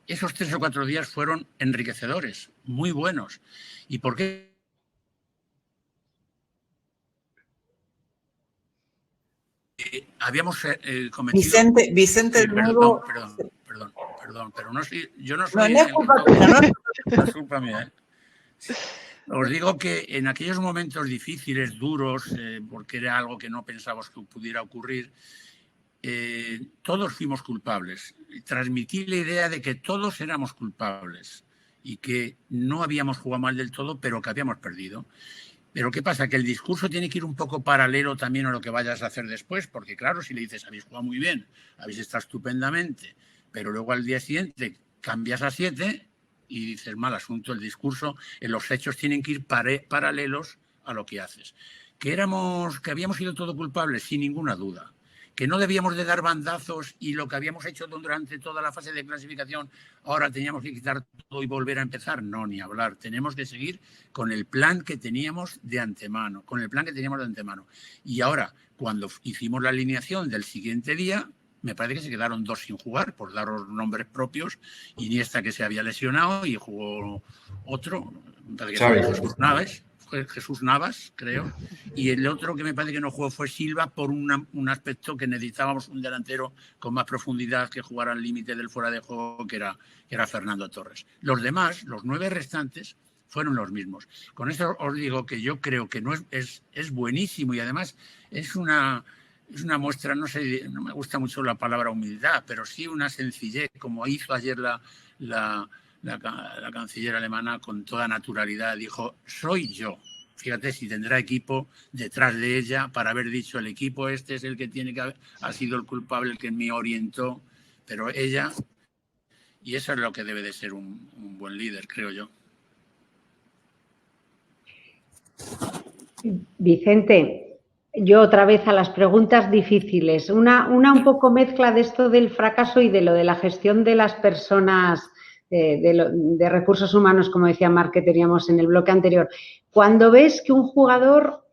Esos 3 o 4 días fueron enriquecedores, muy buenos. ¿Y por qué? Habíamos cometido... Vicente, perdón, pero no soy, yo no soy... No es culpa tuya, ¿no? No es culpa mía, Os digo que en aquellos momentos difíciles, duros, porque era algo que no pensábamos que pudiera ocurrir, todos fuimos culpables. Transmití la idea de que todos éramos culpables y que no habíamos jugado mal del todo, pero que habíamos perdido. Pero ¿qué pasa? Que el discurso tiene que ir un poco paralelo también a lo que vayas a hacer después, porque claro, si le dices, habéis jugado muy bien, habéis estado estupendamente, pero luego al día siguiente cambias a 7 y dices, mal asunto, el discurso, los hechos tienen que ir paralelos a lo que haces. Que habíamos sido todos culpables, sin ninguna duda. Que no debíamos de dar bandazos y lo que habíamos hecho durante toda la fase de clasificación, ahora teníamos que quitar todo y volver a empezar. No, ni hablar. Tenemos que seguir con el plan que teníamos de antemano. Y ahora, cuando hicimos la alineación del siguiente día, me parece que se quedaron 2 sin jugar, por daros nombres propios. Iniesta, que se había lesionado, y jugó otro, me parece que fue Jesús Navas, creo, y el otro que me parece que no jugó fue Silva, por un aspecto que necesitábamos un delantero con más profundidad que jugara al límite del fuera de juego, que era Fernando Torres. Los demás, los 9 restantes, fueron los mismos. Con eso os digo que yo creo que no es buenísimo, y además es una muestra, no sé, no me gusta mucho la palabra humildad, pero sí una sencillez, como hizo ayer la canciller alemana con toda naturalidad. Dijo, soy yo. Fíjate si tendrá equipo detrás de ella para haber dicho, el equipo este es el que ha sido el culpable, el que me orientó, pero ella, y eso es lo que debe de ser un buen líder, creo yo. Vicente, yo otra vez a las preguntas difíciles. Una un poco mezcla de esto del fracaso y de lo de la gestión de las personas, de recursos humanos, como decía Marc, que teníamos en el bloque anterior. Cuando ves que un jugador,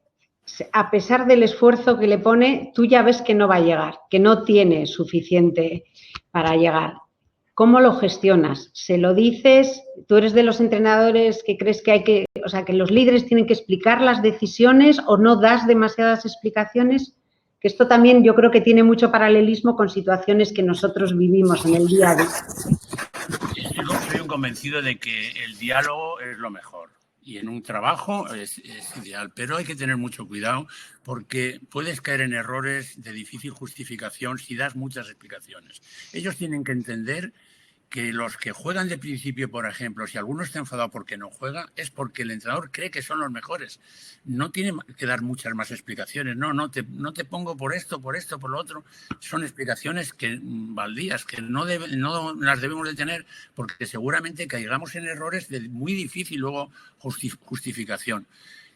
a pesar del esfuerzo que le pone, tú ya ves que no va a llegar, que no tiene suficiente para llegar. ¿Cómo lo gestionas? ¿Se lo dices? ¿Tú eres de los entrenadores que crees que que los líderes tienen que explicar las decisiones, o no das demasiadas explicaciones? Que esto también yo creo que tiene mucho paralelismo con situaciones que nosotros vivimos en el día a día. Soy un convencido de que el diálogo es lo mejor, y en un trabajo es ideal, pero hay que tener mucho cuidado porque puedes caer en errores de difícil justificación si das muchas explicaciones. Ellos tienen que entender que los que juegan de principio, por ejemplo, si alguno está enfadado porque no juega, es porque el entrenador cree que son los mejores. No tiene que dar muchas más explicaciones. No te pongo por esto, por lo otro. Son explicaciones baldías, que no las debemos de tener, porque seguramente caigamos en errores de muy difícil luego justificación.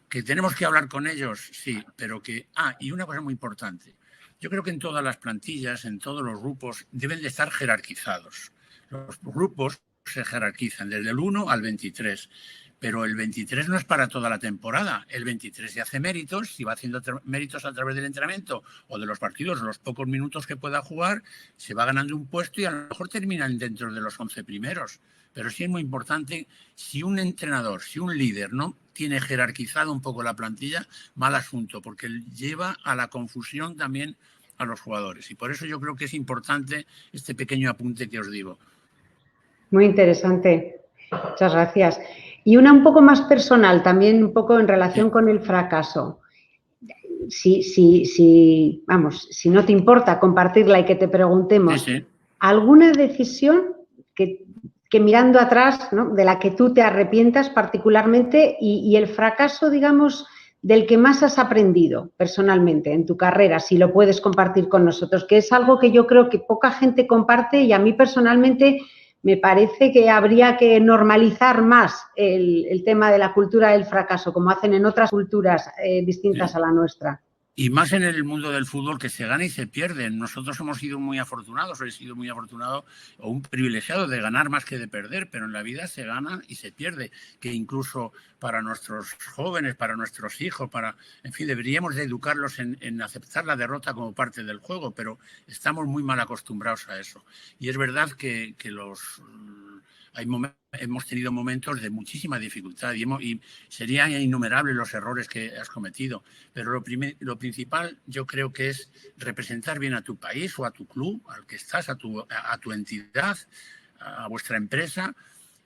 ¿Que tenemos que hablar con ellos? Sí, pero que... y una cosa muy importante. Yo creo que en todas las plantillas, en todos los grupos, deben de estar jerarquizados. Los grupos se jerarquizan desde el 1 al 23, pero el 23 no es para toda la temporada. El 23 se hace méritos, si va haciendo méritos a través del entrenamiento o de los partidos, los pocos minutos que pueda jugar, se va ganando un puesto y a lo mejor terminan dentro de los 11 primeros. Pero sí es muy importante, si un entrenador, si un líder no tiene jerarquizado un poco la plantilla, mal asunto, porque lleva a la confusión también a los jugadores. Y por eso yo creo que es importante este pequeño apunte que os digo. Muy interesante. Muchas gracias. Y una un poco más personal, también un poco en relación con el fracaso. Si no te importa compartirla y que te preguntemos, ¿alguna decisión que mirando atrás, ¿no?, de la que tú te arrepientas particularmente y el fracaso, digamos, del que más has aprendido personalmente en tu carrera, si lo puedes compartir con nosotros, que es algo que yo creo que poca gente comparte y a mí personalmente me parece que habría que normalizar más el tema de la cultura del fracaso, como hacen en otras culturas distintas a la nuestra? Y más en el mundo del fútbol, que se gana y se pierde. Nosotros hemos sido muy afortunados, he sido muy afortunado o un privilegiado de ganar más que de perder, pero en la vida se gana y se pierde, que incluso para nuestros jóvenes, para nuestros hijos, en fin, deberíamos de educarlos en aceptar la derrota como parte del juego, pero estamos muy mal acostumbrados a eso. Y es verdad que hemos tenido momentos de muchísima dificultad y serían innumerables los errores que has cometido, pero lo principal yo creo que es representar bien a tu país o a tu club, al que estás, a tu entidad, a vuestra empresa,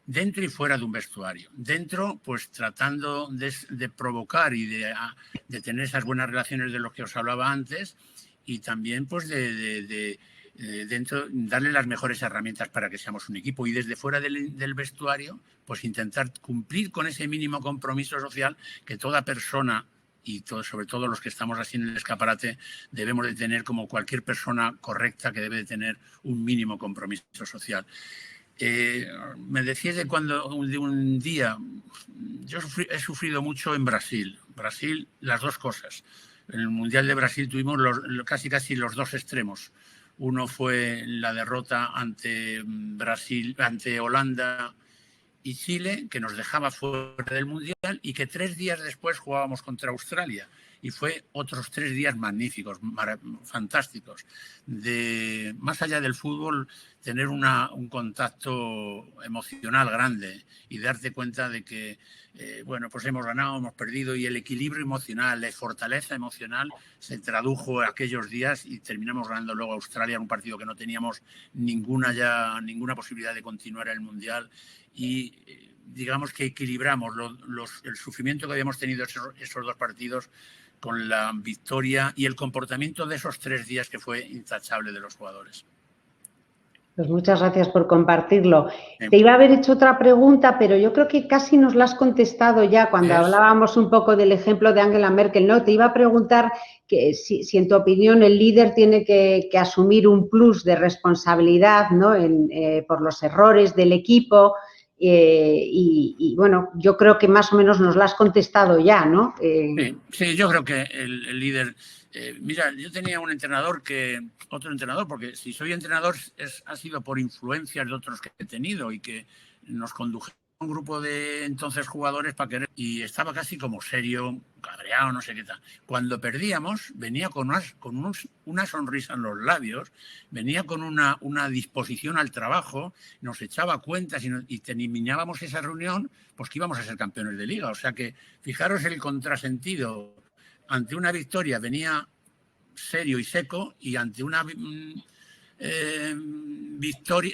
dentro y fuera de un vestuario. Dentro, pues tratando de provocar y de tener esas buenas relaciones de los que os hablaba antes, y también pues dentro, darle las mejores herramientas para que seamos un equipo, y desde fuera del vestuario, pues intentar cumplir con ese mínimo compromiso social que toda persona y sobre todo los que estamos así en el escaparate debemos de tener, como cualquier persona correcta que debe de tener un mínimo compromiso social. Me decías de un día, yo he sufrido mucho en Brasil, las dos cosas. En el Mundial de Brasil tuvimos casi los dos extremos. Uno fue la derrota ante Holanda y Chile, que nos dejaba fuera del Mundial, y que 3 días después jugábamos contra Australia. Y fue otros 3 días magníficos, fantásticos. Más allá del fútbol, tener un contacto emocional grande y darte cuenta de que, bueno, pues hemos ganado, hemos perdido, y el equilibrio emocional, la fortaleza emocional se tradujo aquellos días y terminamos ganando luego a Australia en un partido que no teníamos ninguna posibilidad de continuar el Mundial, y digamos que equilibramos el sufrimiento que habíamos tenido esos 2 partidos con la victoria y el comportamiento de esos 3 días que fue intachable de los jugadores. Pues muchas gracias por compartirlo. Te iba a haber hecho otra pregunta, pero yo creo que casi nos la has contestado ya cuando hablábamos un poco del ejemplo de Angela Merkel, ¿no? Te iba a preguntar que si en tu opinión el líder tiene que asumir un plus de responsabilidad, ¿no?, por los errores del equipo. Y bueno, yo creo que más o menos nos la has contestado ya, ¿no? Sí, yo creo que el líder... mira, yo tenía otro entrenador, porque si soy entrenador ha sido por influencias de otros que he tenido y que nos condujeron un grupo de entonces jugadores para querer, y estaba casi como serio, cabreado, no sé qué tal. Cuando perdíamos, venía con una sonrisa en los labios, venía con una disposición al trabajo, nos echaba cuentas y terminábamos esa reunión, pues que íbamos a ser campeones de liga. O sea que, fijaros el contrasentido. Ante una victoria venía serio y seco, y ante una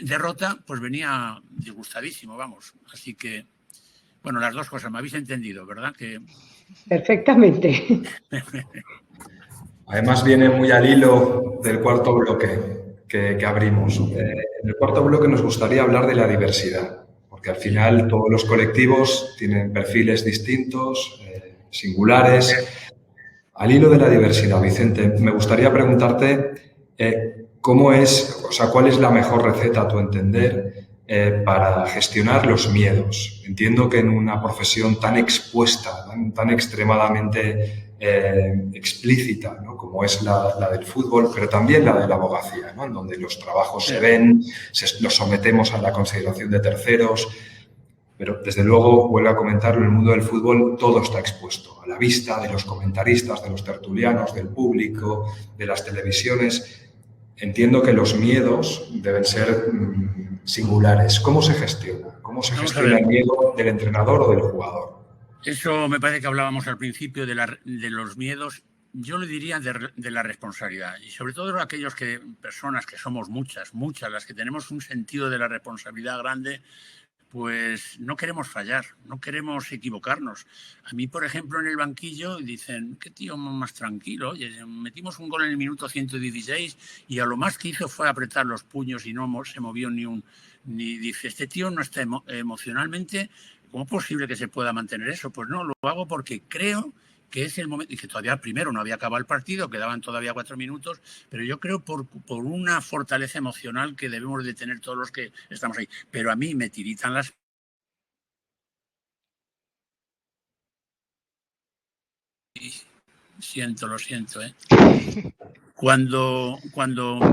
derrota, pues venía disgustadísimo, vamos. Así que, bueno, las dos cosas, me habéis entendido, ¿verdad? Perfectamente. Además viene muy al hilo del cuarto bloque que abrimos. En el cuarto bloque nos gustaría hablar de la diversidad, porque al final todos los colectivos tienen perfiles distintos, singulares. Al hilo de la diversidad, Vicente, me gustaría preguntarte cuál es la mejor receta, a tu entender, para gestionar los miedos. Entiendo que en una profesión tan expuesta, tan extremadamente explícita, ¿no?, como es la del fútbol, pero también la de la abogacía, ¿no?, en donde los trabajos se ven, los sometemos a la consideración de terceros. Pero, desde luego, vuelvo a comentarlo, en el mundo del fútbol todo está expuesto a la vista de los comentaristas, de los tertulianos, del público, de las televisiones. Entiendo que los miedos deben ser singulares. ¿Cómo se gestiona? ¿Cómo se gestiona el miedo del entrenador o del jugador? Eso me parece que hablábamos al principio de los miedos. Yo le diría de la responsabilidad, y sobre todo aquellos personas que somos muchas las que tenemos un sentido de la responsabilidad grande, pues no queremos fallar, no queremos equivocarnos. A mí, por ejemplo, en el banquillo dicen, qué tío más tranquilo, oye, metimos un gol en el minuto 116 y a lo más que hizo fue apretar los puños y no se movió ni dice, este tío no está emocionalmente, ¿cómo es posible que se pueda mantener eso? Pues no, lo hago porque creo que es el momento, y que todavía primero no había acabado el partido, quedaban todavía 4 minutos, pero yo creo por una fortaleza emocional que debemos de tener todos los que estamos ahí. Pero a mí me tiritan las... Lo siento, ¿eh? Cuando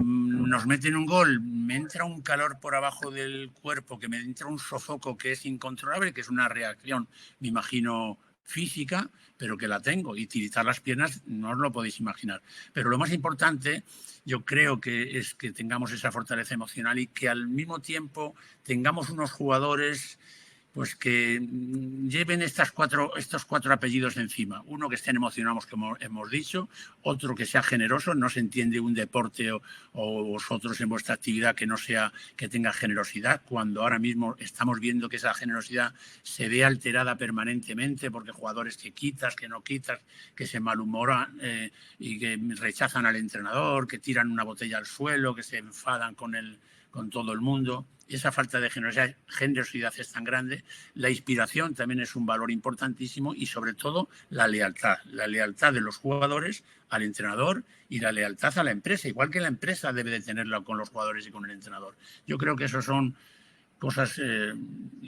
nos meten un gol, me entra un calor por abajo del cuerpo, que me entra un sofoco que es incontrolable, que es una reacción, me imagino, física, pero que la tengo, y tiritar las piernas no os lo podéis imaginar. Pero lo más importante, yo creo que es que tengamos esa fortaleza emocional y que al mismo tiempo tengamos unos jugadores pues que lleven estos cuatro apellidos encima. Uno, que estén emocionados, como hemos dicho; otro, que sea generoso. No se entiende un deporte o vosotros en vuestra actividad que no sea, que tenga generosidad, cuando ahora mismo estamos viendo que esa generosidad se ve alterada permanentemente, porque jugadores que quitas, que no quitas, que se malhumoran y que rechazan al entrenador, que tiran una botella al suelo, que se enfadan con todo el mundo. Esa falta de generosidad es tan grande. La inspiración también es un valor importantísimo, y sobre todo la lealtad de los jugadores al entrenador y la lealtad a la empresa, igual que la empresa debe de tenerla con los jugadores y con el entrenador. Yo creo que eso son cosas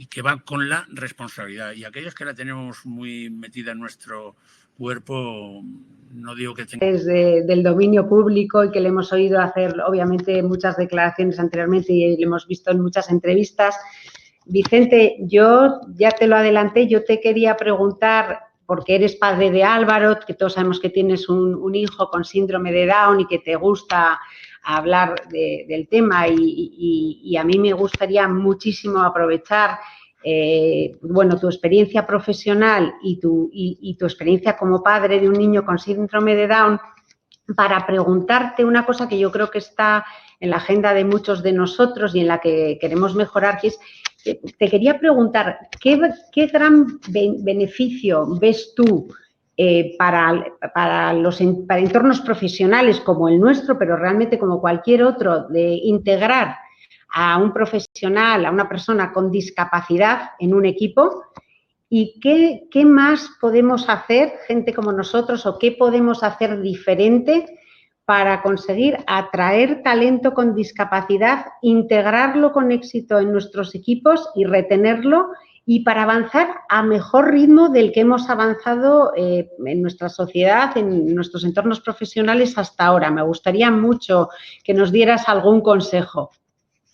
que van con la responsabilidad, y aquellos que la tenemos muy metida en nuestro cuerpo, no digo que tenga... Del dominio público, y que le hemos oído hacer, obviamente, muchas declaraciones anteriormente y le hemos visto en muchas entrevistas. Vicente, yo ya te lo adelanté, yo te quería preguntar, porque eres padre de Álvaro, que todos sabemos que tienes un hijo con síndrome de Down y que te gusta hablar del tema, y a mí me gustaría muchísimo aprovechar tu experiencia profesional y tu experiencia como padre de un niño con síndrome de Down, para preguntarte una cosa que yo creo que está en la agenda de muchos de nosotros y en la que queremos mejorar, que es, te quería preguntar, ¿qué gran beneficio ves tú para entornos profesionales como el nuestro, pero realmente como cualquier otro, de integrar a un profesional, a una persona con discapacidad en un equipo? ¿Y qué más podemos hacer, gente como nosotros, o qué podemos hacer diferente para conseguir atraer talento con discapacidad, integrarlo con éxito en nuestros equipos y retenerlo, y para avanzar a mejor ritmo del que hemos avanzado en nuestra sociedad, en nuestros entornos profesionales hasta ahora? Me gustaría mucho que nos dieras algún consejo.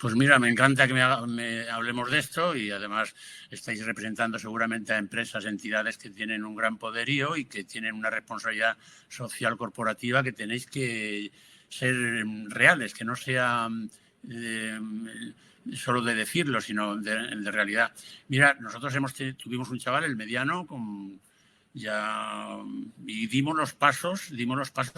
Pues mira, me encanta que hablemos de esto, y además estáis representando seguramente a empresas, entidades que tienen un gran poderío y que tienen una responsabilidad social corporativa, que tenéis que ser reales, que no sea solo de decirlo, sino de realidad. Mira, nosotros tuvimos un chaval, el mediano, y dimos los pasos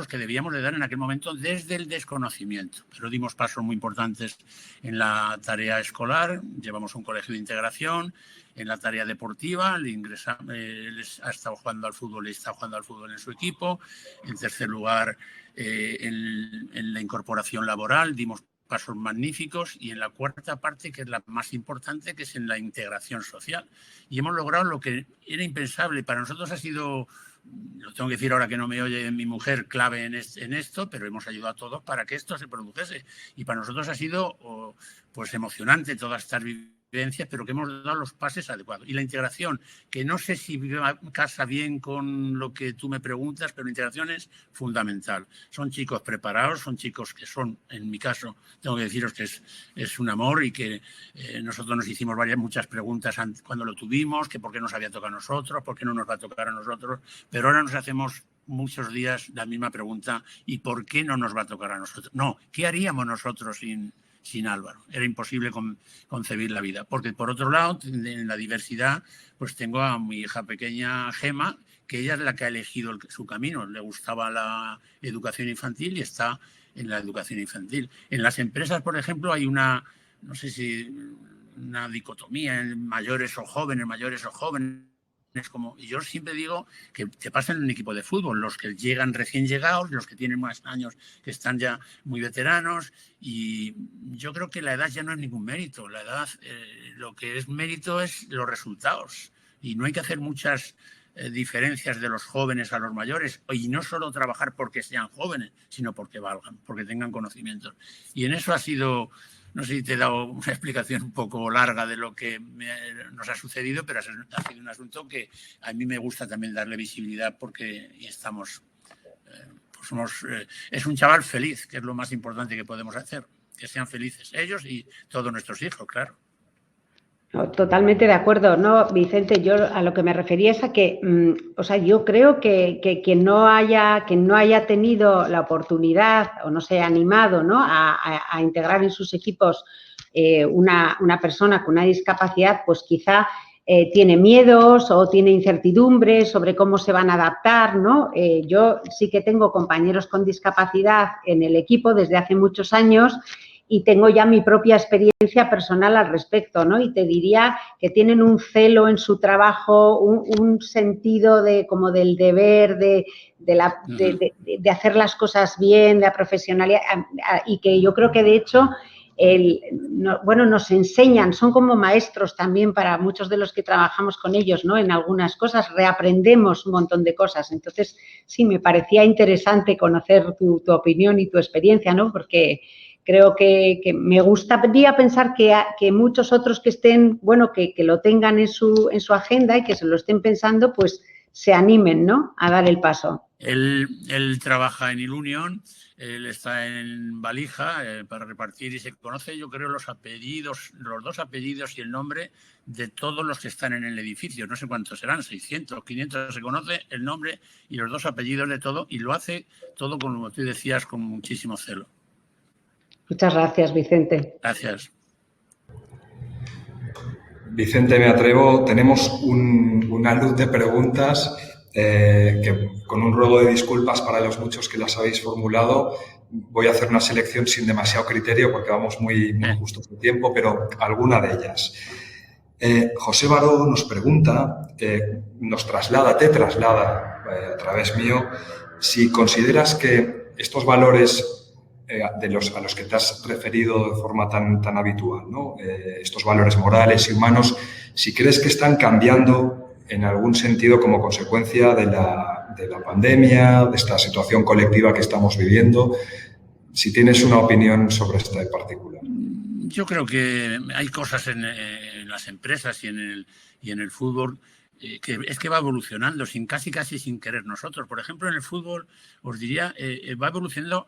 que debíamos de dar en aquel momento desde el desconocimiento, pero dimos pasos muy importantes en la tarea escolar. Llevamos un colegio de integración. En la tarea deportiva, él ha estado jugando al fútbol y está jugando al fútbol en su equipo. En tercer lugar, en la incorporación laboral dimos pasos magníficos, y en la cuarta parte, que es la más importante, que es en la integración social. Y hemos logrado lo que era impensable. Para nosotros ha sido, lo tengo que decir ahora que no me oye mi mujer, clave en esto, pero hemos ayudado a todos para que esto se produjese. Y para nosotros ha sido pues emocionante todas estas vivencias, pero que hemos dado los pases adecuados. Y la integración, que no sé si casa bien con lo que tú me preguntas, pero la integración es fundamental. Son chicos preparados, son chicos que son, en mi caso, tengo que deciros que es un amor, y que nosotros nos hicimos muchas preguntas cuando lo tuvimos, que por qué nos había tocado a nosotros, por qué no nos va a tocar a nosotros, pero ahora nos hacemos muchos días la misma pregunta: ¿y por qué no nos va a tocar a nosotros? No, ¿qué haríamos nosotros sin Álvaro? Era imposible concebir la vida. Porque, por otro lado, en la diversidad, pues tengo a mi hija pequeña, Gema, que ella es la que ha elegido su camino. Le gustaba la educación infantil y está en la educación infantil. En las empresas, por ejemplo, hay no sé si una dicotomía en mayores o jóvenes, como yo siempre digo que te pasa en un equipo de fútbol, los que llegan recién llegados, los que tienen más años, que están ya muy veteranos, y yo creo que la edad ya no es ningún mérito. La edad, lo que es mérito es los resultados, y no hay que hacer muchas diferencias de los jóvenes a los mayores, y no solo trabajar porque sean jóvenes, sino porque valgan, porque tengan conocimientos. Y en eso ha sido... No sé si te he dado una explicación un poco larga de lo que nos ha sucedido, pero ha sido un asunto que a mí me gusta también darle visibilidad porque estamos, es un chaval feliz, que es lo más importante que podemos hacer, que sean felices ellos y todos nuestros hijos, claro. No, totalmente de acuerdo, ¿no, Vicente? Yo a lo que me refería es a que, o sea, yo creo que quien no haya tenido la oportunidad o no se haya animado, ¿no?, a integrar en sus equipos una persona con una discapacidad, pues quizá tiene miedos o tiene incertidumbres sobre cómo se van a adaptar, ¿no? Yo sí que tengo compañeros con discapacidad en el equipo desde hace muchos años y tengo ya mi propia experiencia personal al respecto, ¿no? Y te diría que tienen un celo en su trabajo, un sentido como del deber, de hacer las cosas bien, de la profesionalidad, y que yo creo que, de hecho, nos enseñan, son como maestros también para muchos de los que trabajamos con ellos, ¿no? En algunas cosas reaprendemos un montón de cosas. Entonces, sí, me parecía interesante conocer tu opinión y tu experiencia, ¿no? Porque creo que me gustaría pensar que muchos otros que estén, bueno, que lo tengan en su agenda y que se lo estén pensando, pues se animen, ¿no?, a dar el paso. Él trabaja en Ilunion, él está en Valija para repartir y se conoce, yo creo, los apellidos, los dos apellidos y el nombre de todos los que están en el edificio. No sé cuántos serán, 600, 500, se conoce el nombre y los dos apellidos de todo y lo hace todo, como tú decías, con muchísimo celo. Muchas gracias, Vicente. Gracias. Vicente, me atrevo, tenemos una luz de preguntas que, con un ruego de disculpas para los muchos que las habéis formulado, voy a hacer una selección sin demasiado criterio porque vamos muy justos de tiempo, pero alguna de ellas. José Baró nos pregunta, te traslada a través mío, si consideras que estos valores a los que te has referido de forma tan habitual, ¿no? Estos valores morales y humanos, si crees que están cambiando en algún sentido como consecuencia de la pandemia, de esta situación colectiva que estamos viviendo, si tienes una opinión sobre este particular. Yo creo que hay cosas en las empresas y en el fútbol que es que va evolucionando casi sin querer nosotros. Por ejemplo, en el fútbol, os diría, va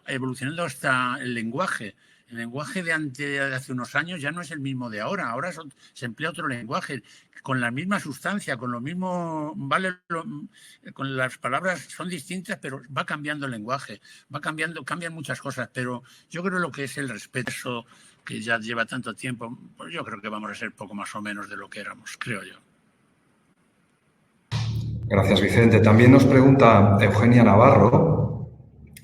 evolucionando hasta el lenguaje. El lenguaje de hace unos años ya no es el mismo de ahora. Ahora se emplea otro lenguaje, con la misma sustancia, con lo mismo, con las palabras son distintas, pero va cambiando el lenguaje, cambian muchas cosas. Pero yo creo lo que es el respeto, que ya lleva tanto tiempo, pues yo creo que vamos a ser poco más o menos de lo que éramos, creo yo. Gracias, Vicente. También nos pregunta Eugenia Navarro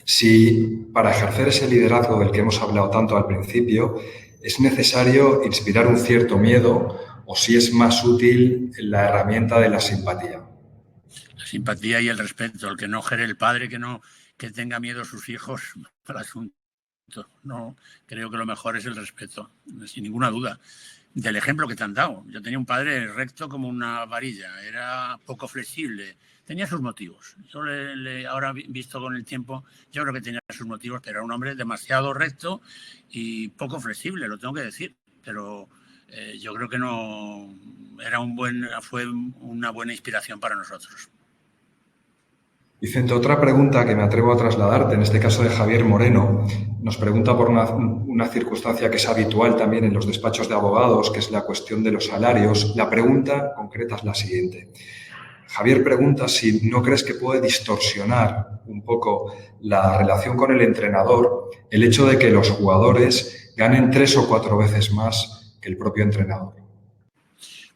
si para ejercer ese liderazgo del que hemos hablado tanto al principio es necesario inspirar un cierto miedo o si es más útil la herramienta de la simpatía. La simpatía y el respeto, el que no jere el padre, que tenga miedo a sus hijos para asunto. No, creo que lo mejor es el respeto, sin ninguna duda. Del ejemplo que te han dado. Yo tenía un padre recto como una varilla, era poco flexible, tenía sus motivos. Yo ahora visto con el tiempo, yo creo que tenía sus motivos, pero era un hombre demasiado recto y poco flexible, lo tengo que decir. Pero yo creo que no fue una buena inspiración para nosotros. Vicente, otra pregunta que me atrevo a trasladarte, en este caso de Javier Moreno, nos pregunta por una circunstancia que es habitual también en los despachos de abogados, que es la cuestión de los salarios. La pregunta concreta es la siguiente. Javier pregunta si no crees que puede distorsionar un poco la relación con el entrenador el hecho de que los jugadores ganen 3 o 4 veces más que el propio entrenador.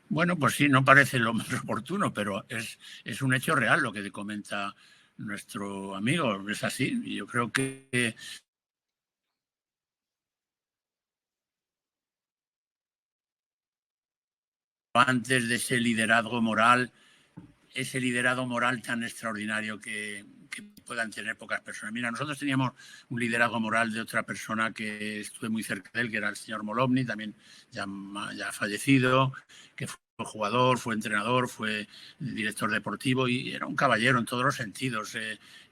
Bueno, pues sí, no parece lo más oportuno, pero es un hecho real lo que comenta nuestro amigo. Es así. Y yo creo que antes de ese liderazgo moral tan extraordinario que puedan tener pocas personas. Mira, nosotros teníamos un liderazgo moral de otra persona que estuve muy cerca de él, que era el señor Molomny, también ya fallecido, que fue jugador, fue entrenador, fue director deportivo y era un caballero en todos los sentidos.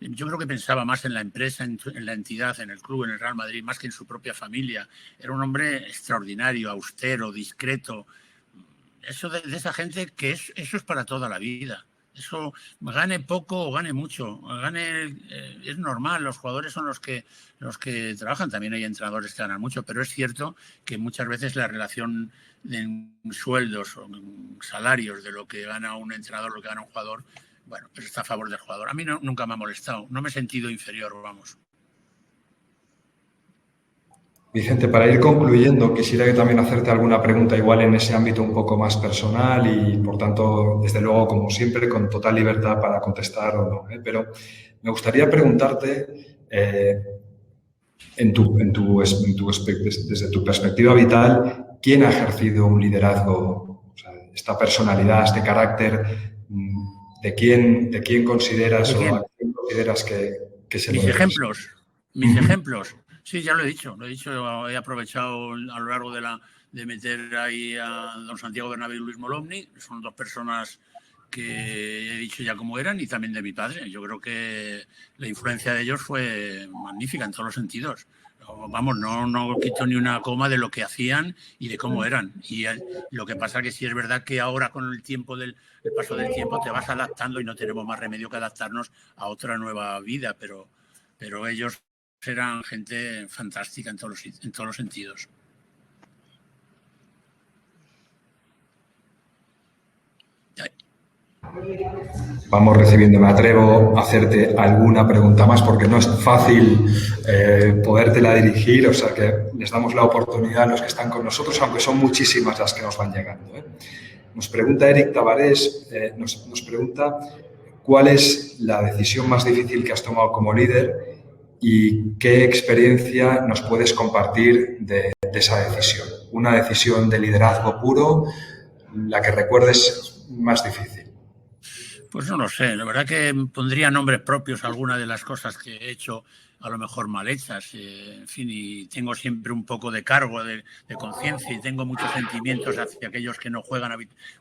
Yo creo que pensaba más en la empresa, en la entidad, en el club, en el Real Madrid, más que en su propia familia. Era un hombre extraordinario, austero, discreto. Eso de esa gente que eso es para toda la vida. Eso, gane poco o gane mucho, es normal, los jugadores son los que trabajan, también hay entrenadores que ganan mucho, pero es cierto que muchas veces la relación en sueldos o en salarios de lo que gana un entrenador, lo que gana un jugador, bueno, pues está a favor del jugador. A mí nunca me ha molestado, no me he sentido inferior, vamos. Vicente, para ir concluyendo, quisiera que también hacerte alguna pregunta igual en ese ámbito un poco más personal y, por tanto, desde luego, como siempre, con total libertad para contestar o no. Pero me gustaría preguntarte, desde tu perspectiva vital, ¿quién ha ejercido un liderazgo? O sea, esta personalidad, este carácter, ¿de quién consideras o a quién consideras que se lo debes? Mis ejemplos. Sí, ya lo he dicho, he aprovechado a lo largo de meter ahí a don Santiago Bernabéu y Luis Molomny, son dos personas que he dicho ya cómo eran y también de mi padre. Yo creo que la influencia de ellos fue magnífica en todos los sentidos. Vamos, no quito ni una coma de lo que hacían y de cómo eran. Y lo que pasa que sí es verdad que ahora con el paso del tiempo te vas adaptando y no tenemos más remedio que adaptarnos a otra nueva vida, pero ellos eran gente fantástica en todos los sentidos. Vamos recibiendo, me atrevo a hacerte alguna pregunta más porque no es fácil podértela dirigir, o sea que les damos la oportunidad a los que están con nosotros, aunque son muchísimas las que nos van llegando. Nos pregunta Eric Tavares, nos pregunta ¿cuál es la decisión más difícil que has tomado como líder y qué experiencia nos puedes compartir de esa decisión? Una decisión de liderazgo puro, la que recuerdes más difícil. Pues no lo sé, la verdad que pondría nombres propios a alguna de las cosas que he hecho, a lo mejor mal hechas, en fin, y tengo siempre un poco de cargo, de conciencia, y tengo muchos sentimientos hacia aquellos que no juegan.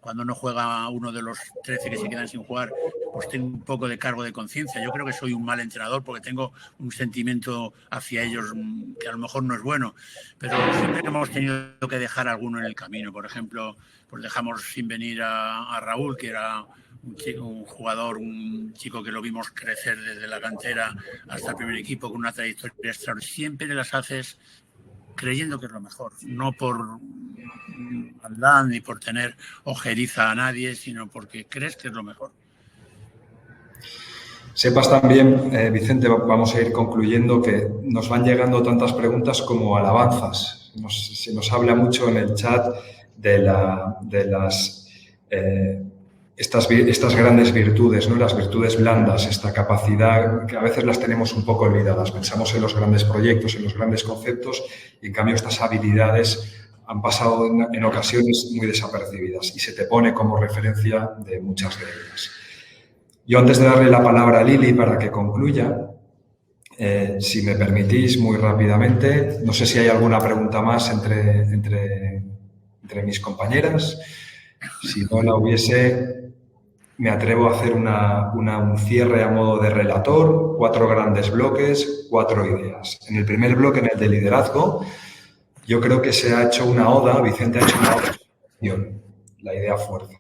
Cuando no juega uno de los 13 que se quedan sin jugar, pues tengo un poco de cargo de conciencia. Yo creo que soy un mal entrenador porque tengo un sentimiento hacia ellos que a lo mejor no es bueno, pero siempre hemos tenido que dejar alguno en el camino. Por ejemplo, pues dejamos sin venir a Raúl, que era un jugador, un chico que lo vimos crecer desde la cantera hasta el primer equipo con una trayectoria extraordinaria. Siempre las haces creyendo que es lo mejor, no por maldad ni por tener ojeriza a nadie, sino porque crees que es lo mejor. Sepas también, Vicente, vamos a ir concluyendo, que nos van llegando tantas preguntas como alabanzas. Se nos habla mucho en el chat estas grandes virtudes, ¿no? Las virtudes blandas, esta capacidad que a veces las tenemos un poco olvidadas. Pensamos en los grandes proyectos, en los grandes conceptos y en cambio estas habilidades han pasado en ocasiones muy desapercibidas y se te pone como referencia de muchas de ellas. Yo antes de darle la palabra a Lili para que concluya, si me permitís muy rápidamente, no sé si hay alguna pregunta más entre mis compañeras. Si no la hubiese, me atrevo a hacer un cierre a modo de relator, 4 grandes bloques, 4 ideas. En el primer bloque, en el de liderazgo, yo creo que se ha hecho una oda, Vicente ha hecho una oda, la idea fuerza.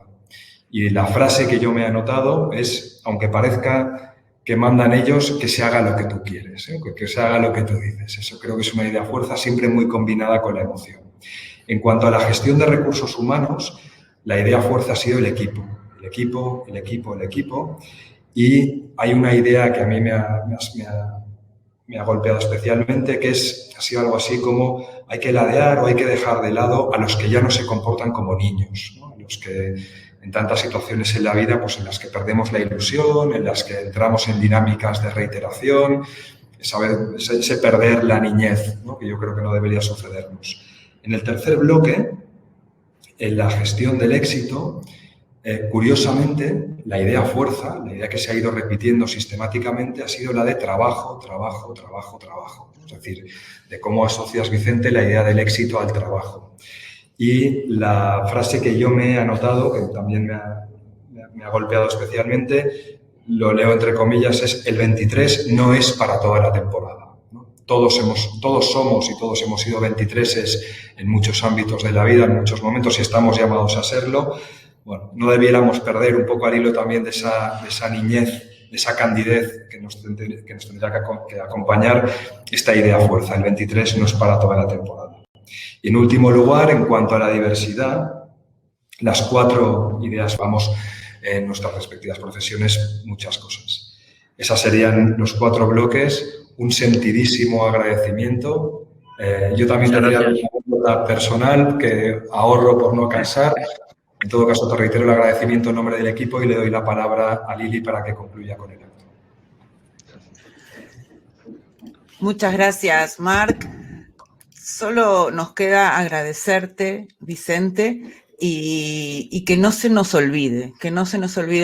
Y la frase que yo me he anotado es, aunque parezca que mandan ellos, que se haga lo que tú quieres, que se haga lo que tú dices. Eso creo que es una idea fuerza siempre muy combinada con la emoción. En cuanto a la gestión de recursos humanos, la idea fuerza ha sido el equipo. El equipo. Y hay una idea que a mí me ha golpeado especialmente, que ha sido algo así como hay que ladear o hay que dejar de lado a los que ya no se comportan como niños, ¿no? A los que en tantas situaciones en la vida, pues en las que perdemos la ilusión, en las que entramos en dinámicas de reiteración, ese perder la niñez, ¿no? Que yo creo que no debería sucedernos. En el tercer bloque, en la gestión del éxito, curiosamente, la idea fuerza, la idea que se ha ido repitiendo sistemáticamente ha sido la de trabajo, trabajo, trabajo, trabajo. Es decir, de cómo asocias, Vicente, la idea del éxito al trabajo. Y la frase que yo me he anotado, que también me ha golpeado especialmente, lo leo entre comillas, es: el 23 no es para toda la temporada, ¿no? Todos somos y todos hemos sido 23 en muchos ámbitos de la vida, en muchos momentos, y estamos llamados a serlo. Bueno, no debiéramos perder un poco al hilo también de esa niñez, de esa candidez que nos tendría que acompañar esta idea fuerza. El 23 no es para toda la temporada. Y en último lugar, en cuanto a la diversidad, las 4 ideas, vamos en nuestras respectivas profesiones, muchas cosas. Esas serían los 4 bloques. Un sentidísimo agradecimiento. Yo también tendría una anécdota personal que ahorro por no cansar. En todo caso, te reitero el agradecimiento en nombre del equipo y le doy la palabra a Lili para que concluya con el acto. Muchas gracias, Marc. Solo nos queda agradecerte, Vicente, y que no se nos olvide,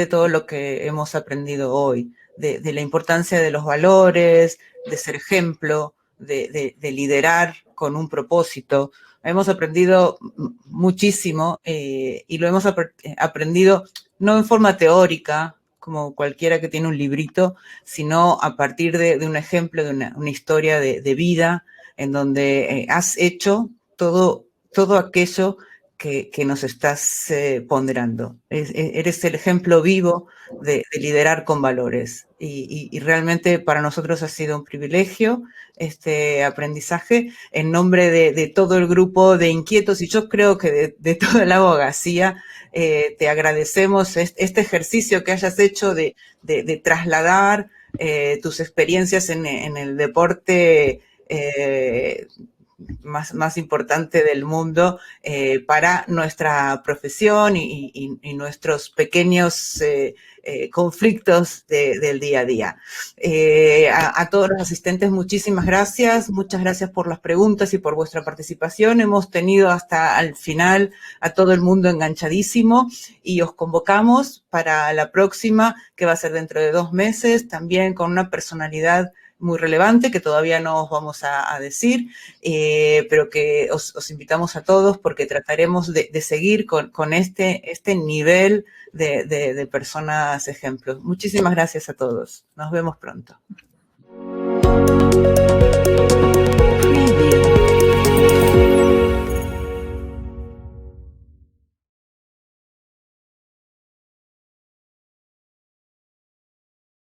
todo lo que hemos aprendido hoy, de la importancia de los valores, de ser ejemplo, de liderar con un propósito. Hemos aprendido muchísimo y lo hemos aprendido no en forma teórica, como cualquiera que tiene un librito, sino a partir de un ejemplo, de una historia de vida, en donde has hecho todo aquello que nos estás ponderando. Eres el ejemplo vivo de liderar con valores y realmente para nosotros ha sido un privilegio este aprendizaje en nombre de todo el grupo de inquietos, y yo creo que de toda la abogacía. Te agradecemos este ejercicio que hayas hecho de trasladar tus experiencias en el deporte más importante del mundo para nuestra profesión y nuestros pequeños conflictos del día a día. A todos los asistentes, muchísimas gracias. Muchas gracias por las preguntas y por vuestra participación. Hemos tenido hasta al final a todo el mundo enganchadísimo y os convocamos para la próxima, que va a ser dentro de 2 meses, también con una personalidad muy relevante que todavía no os vamos a decir, pero que os invitamos a todos porque trataremos de seguir con este nivel de personas ejemplos. Muchísimas gracias a todos. Nos vemos pronto.